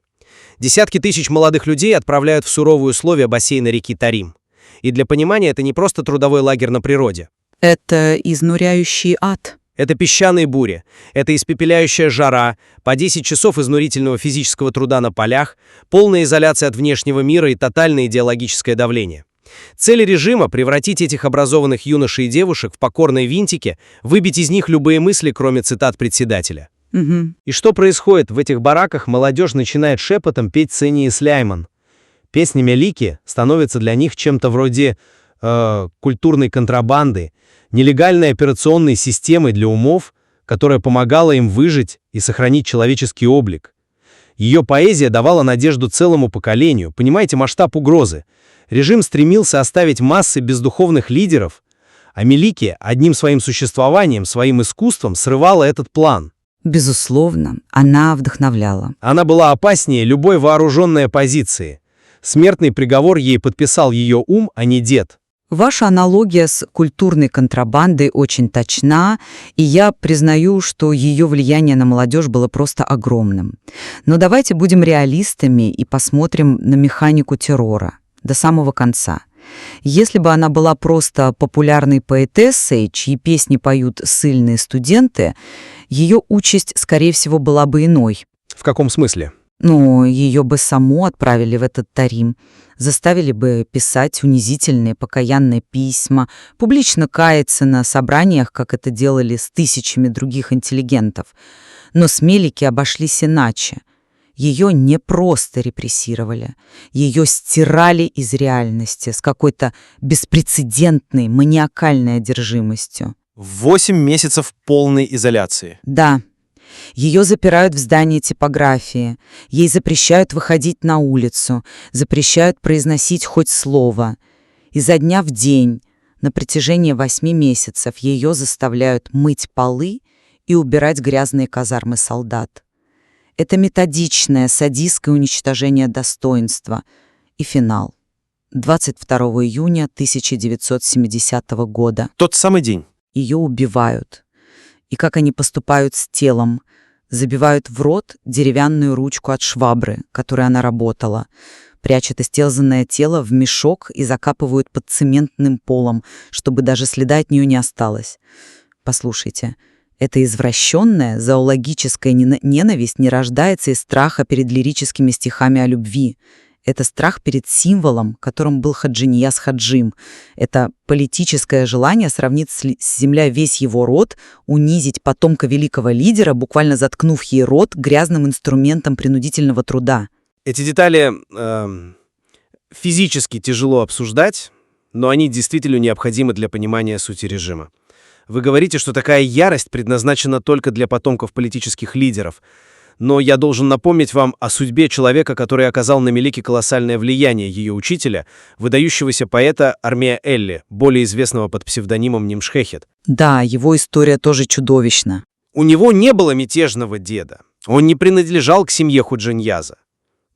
Десятки тысяч молодых людей отправляют в суровые условия бассейна реки Тарим. И для понимания, это не просто трудовой лагерь на природе. Это изнуряющий ад. Это песчаные бури, это испепеляющая жара, по 10 часов изнурительного физического труда на полях, полная изоляция от внешнего мира и тотальное идеологическое давление. Цель режима — превратить этих образованных юношей и девушек в покорные винтики, выбить из них любые мысли, кроме цитат председателя. Угу. И что происходит? В этих бараках молодежь начинает шепотом петь Сани Эслейман. Песня Мелики становится для них чем-то вроде культурной контрабанды, нелегальной операционной системой для умов, которая помогала им выжить и сохранить человеческий облик. Ее поэзия давала надежду целому поколению. Понимаете масштаб угрозы? Режим стремился оставить массы бездуховных лидеров, а Мелики одним своим существованием, своим искусством срывала этот план. Безусловно, она вдохновляла. Она была опаснее любой вооруженной оппозиции. Смертный приговор ей подписал ее ум, а не дед. Ваша аналогия с культурной контрабандой очень точна, и я признаю, что ее влияние на молодежь было просто огромным. Но давайте будем реалистами и посмотрим на механику террора до самого конца. Если бы она была просто популярной поэтессой, чьи песни поют ссыльные студенты, ее участь, скорее всего, была бы иной. В каком смысле? Ее бы саму отправили в этот Тарим, заставили бы писать унизительные покаянные письма, публично каяться на собраниях, как это делали с тысячами других интеллигентов. Но с Мелики обошлись иначе. Ее не просто репрессировали, ее стирали из реальности с какой-то беспрецедентной маниакальной одержимостью. 8 месяцев полной изоляции. Да. Ее запирают в здании типографии, ей запрещают выходить на улицу, запрещают произносить хоть слово. Изо дня в день, на протяжении 8 месяцев, ее заставляют мыть полы и убирать грязные казармы солдат. Это методичное, садистское уничтожение достоинства. И финал. 22 июня 1970 года. Тот самый день. Ее убивают. И как они поступают с телом? Забивают в рот деревянную ручку от швабры, которой она работала, прячут истерзанное тело в мешок и закапывают под цементным полом, чтобы даже следа от нее не осталось. Послушайте, эта извращенная зоологическая ненависть не рождается из страха перед лирическими стихами о любви. Это страх перед символом, которым был Хаджи Нияз Хаджим. Это политическое желание сравнить с землей весь его род, унизить потомка великого лидера, буквально заткнув ей рот грязным инструментом принудительного труда. Эти детали физически тяжело обсуждать, но они действительно необходимы для понимания сути режима. Вы говорите, что такая ярость предназначена только для потомков политических лидеров. Но я должен напомнить вам о судьбе человека, который оказал на Мелики колоссальное влияние ее учителя, выдающегося поэта Армея Элли, более известного под псевдонимом Нимшхехет. Да, его история тоже чудовищна. У него не было мятежного деда. Он не принадлежал к семье Ходжи Нияза.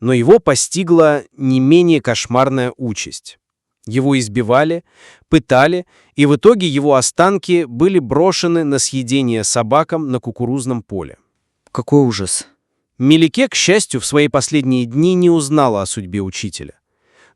Но его постигла не менее кошмарная участь. Его избивали, пытали, и в итоге его останки были брошены на съедение собакам на кукурузном поле. Какой ужас. Мелике, к счастью, в свои последние дни не узнала о судьбе учителя.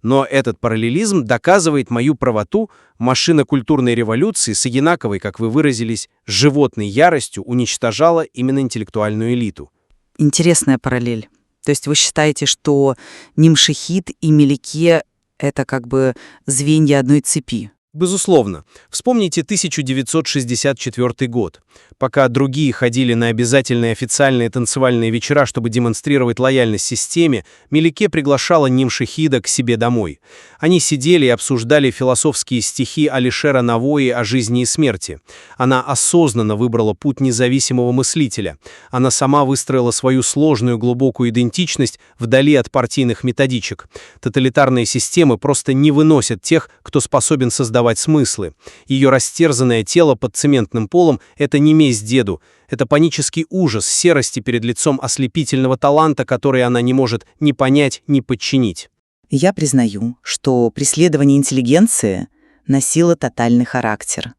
Но этот параллелизм доказывает мою правоту. Машина культурной революции с одинаковой, как вы выразились, животной яростью уничтожала именно интеллектуальную элиту. Интересная параллель. То есть вы считаете, что Нимшехид и Мелике — это как бы звенья одной цепи? Безусловно. Вспомните 1964 год. Пока другие ходили на обязательные официальные танцевальные вечера, чтобы демонстрировать лояльность системе, Мелике приглашала Нимшехида к себе домой. Они сидели и обсуждали философские стихи Алишера Навои о жизни и смерти. Она осознанно выбрала путь независимого мыслителя. Она сама выстроила свою сложную глубокую идентичность вдали от партийных методичек. Тоталитарные системы просто не выносят тех, кто способен создавать смыслы. Ее растерзанное тело под цементным полом — это не месть деду. Это панический ужас серости перед лицом ослепительного таланта, который она не может ни понять, ни подчинить. Я признаю, что преследование интеллигенции носило тотальный характер.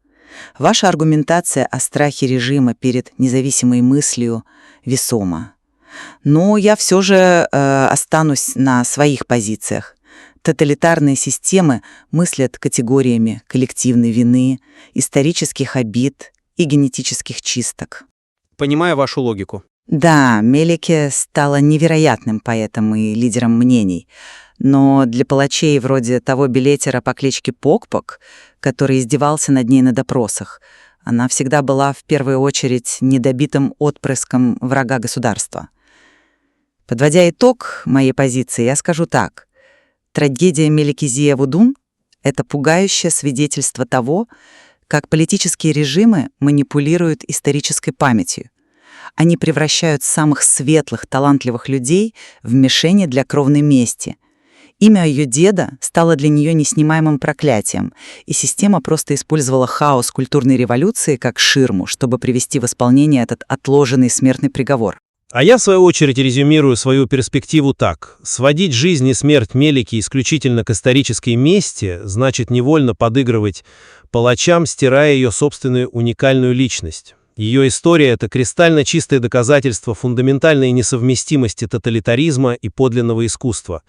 Ваша аргументация о страхе режима перед независимой мыслью весома. Но я все же останусь на своих позициях. Тоталитарные системы мыслят категориями коллективной вины, исторических обид и генетических чисток. Понимаю вашу логику. Да, Мелике стала невероятным поэтом и лидером мнений, но для палачей вроде того билетера по кличке Пок-Пок, который издевался над ней на допросах, она всегда была в первую очередь недобитым отпрыском врага государства. Подводя итог моей позиции, я скажу так. Трагедия Мелики Зиявудун — это пугающее свидетельство того, как политические режимы манипулируют исторической памятью. Они превращают самых светлых, талантливых людей в мишени для кровной мести. Имя ее деда стало для нее неснимаемым проклятием, и система просто использовала хаос культурной революции как ширму, чтобы привести в исполнение этот отложенный смертный приговор. А я, в свою очередь, резюмирую свою перспективу так. Сводить жизнь и смерть Мелики исключительно к исторической мести значит невольно подыгрывать палачам, стирая ее собственную уникальную личность. Ее история — это кристально чистое доказательство фундаментальной несовместимости тоталитаризма и подлинного искусства.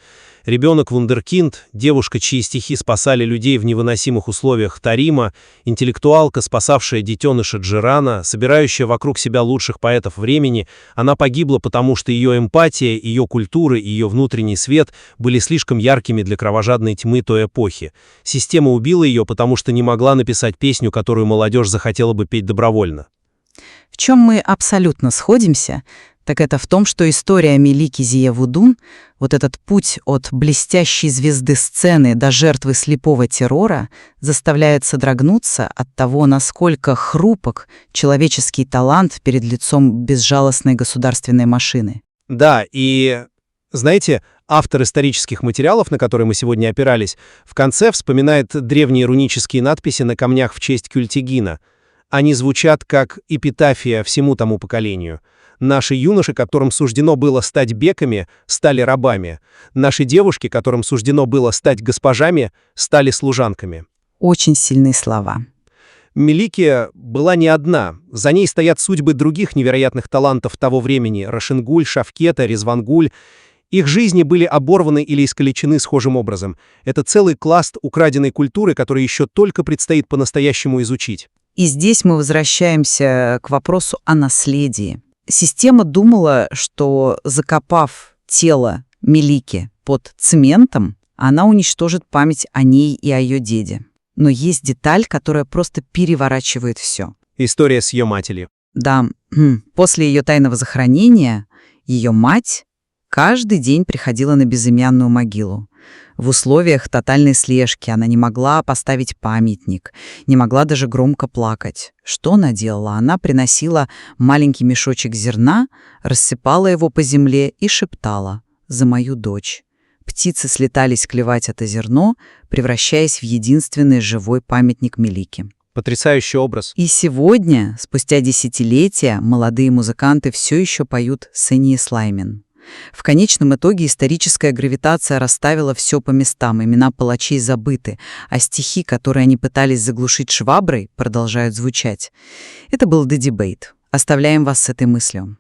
Ребенок-вундеркинд, девушка, чьи стихи спасали людей в невыносимых условиях Тарима, интеллектуалка, спасавшая детеныша Джирана, собирающая вокруг себя лучших поэтов времени, она погибла, потому что ее эмпатия, ее культура и ее внутренний свет были слишком яркими для кровожадной тьмы той эпохи. Система убила ее, потому что не могла написать песню, которую молодежь захотела бы петь добровольно. В чем мы абсолютно сходимся, Так это в том, что история Мелики Зиявудун, вот этот путь от блестящей звезды сцены до жертвы слепого террора, заставляет содрогнуться от того, насколько хрупок человеческий талант перед лицом безжалостной государственной машины. Да, и, знаете, автор исторических материалов, на которые мы сегодня опирались, в конце вспоминает древние рунические надписи на камнях в честь Кюльтигина. Они звучат как эпитафия всему тому поколению. Наши юноши, которым суждено было стать беками, стали рабами. Наши девушки, которым суждено было стать госпожами, стали служанками. Очень сильные слова. Мелики была не одна. За ней стоят судьбы других невероятных талантов того времени – Рашенгуль, Шавкета, Резвангуль. Их жизни были оборваны или искалечены схожим образом. Это целый пласт украденной культуры, который еще только предстоит по-настоящему изучить. И здесь мы возвращаемся к вопросу о наследии. Система думала, что, закопав тело Мелики под цементом, она уничтожит память о ней и о ее деде. Но есть деталь, которая просто переворачивает все. История с ее матерью. Да, после ее тайного захоронения ее мать каждый день приходила на безымянную могилу. В условиях тотальной слежки она не могла поставить памятник, не могла даже громко плакать. Что она делала? Она приносила маленький мешочек зерна, рассыпала его по земле и шептала: «За мою дочь». Птицы слетались клевать это зерно, превращаясь в единственный живой памятник Мелики. Потрясающий образ. И сегодня, спустя десятилетия, молодые музыканты все еще поют «Сенье Слаймен». В конечном итоге историческая гравитация расставила все по местам, имена палачей забыты, а стихи, которые они пытались заглушить шваброй, продолжают звучать. Это был The Debate. Оставляем вас с этой мыслью.